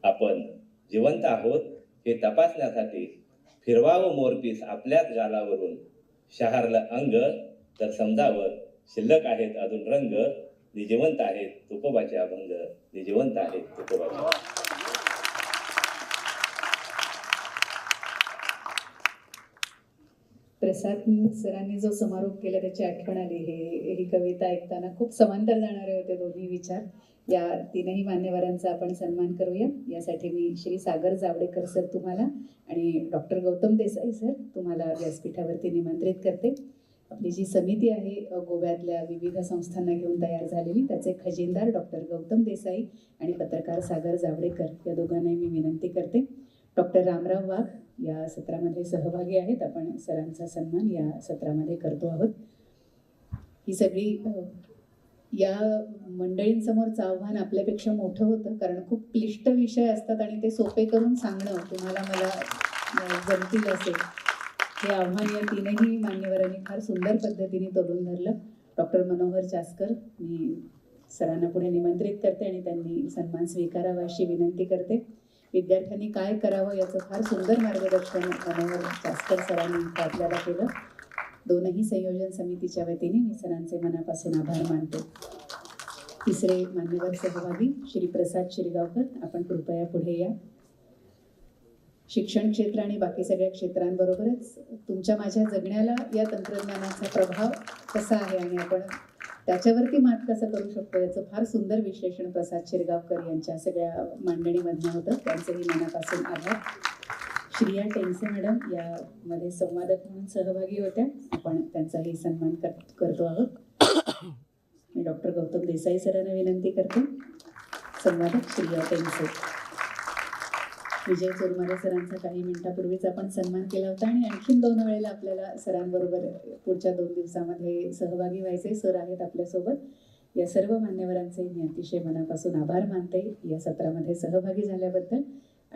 आपण जिवंत आहोत हे तपासण्यासाठी फिरवावं मोरपीस आपल्याच गालावरून. शहारलं अंग तर समजावं शिल्लक आहेत अजून रंग. निजिवंत आहेत तुकोबाचे अभंग. प्रसाद सरांनी जो समारोप केला त्याची आठवण आली. ही कविता ऐकताना खूप समांतर जाणारे होते दोन्ही विचार. या 3ही मान्यवरांचा आपण सन्मान करूया. यासाठी मी श्री सागर जावडेकर सर तुम्हाला आणि डॉक्टर गौतम देसाई सर तुम्हाला व्यासपीठावरती निमंत्रित करते. आपली जी समिती आहे गोव्यातल्या विविध संस्थांना घेऊन तयार झालेली, त्याचे खजिनदार डॉक्टर गौतम देसाई आणि पत्रकार सागर जावडेकर या दोघांनाही मी विनंती करते. डॉक्टर रामराव वाघ या सत्रामध्ये सहभागी आहेत. आपण सरांचा सन्मान या सत्रामध्ये करतो आहोत. ही सगळी या मंडळींसमोरचं आव्हान आपल्यापेक्षा मोठं होतं, कारण खूप क्लिष्ट विषय असतात आणि ते सोपे करून सांगणं तुम्हाला मला जमतील असेल हे आव्हान या तीनही मान्यवरांनी फार सुंदर पद्धतीने तोलून धरलं. डॉक्टर मनोहर चास्कर, मी सरांना पुढे निमंत्रित करते आणि त्यांनी सन्मान स्वीकारावा अशी विनंती करते. विद्यार्थ्यांनी काय करावं याचं फार सुंदर मार्गदर्शन मनोहर चास्कर सरांनी आपल्याला केलं. दोनही संयोजन समितीच्या वतीने मी सरांचे मनापासून आभार मानते. तिसरे मान्यवर सहभागी श्री प्रसाद शिरगावकर, आपण कृपया पुढे या. शिक्षण क्षेत्र आणि बाकी सगळ्या क्षेत्रांबरोबरच तुमच्या माझ्या जगण्याला या तंत्रज्ञानाचा प्रभाव कसा आहे आणि आपण त्याच्यावरती मात कसं करू शकतो याचं फार सुंदर विश्लेषण प्रसाद शिरगावकर यांच्या सगळ्या मांडणीमधनं होतं. त्यांचेही मनापासून आभार. श्रिया टेंगसे मॅडम यामध्ये संवादक म्हणून सहभागी होत्या, आपण त्यांचाही सन्मान करतो आहोत. मी डॉक्टर गौतम देसाई सरांना विनंती करते. संवादक श्रिया टेंगसे. विजय चोरमारे सरांचा काही मिनिटापूर्वीच आपण सन्मान केला होता आणि आणखीन 2 वेळेला आपल्याला सरांबरोबर पुढच्या 2 दिवसामध्ये सहभागी व्हायचे. सर आहेत आपल्यासोबत. या सर्व मान्यवरांचे मी अतिशय मनापासून आभार मानते या सत्रामध्ये सहभागी झाल्याबद्दल.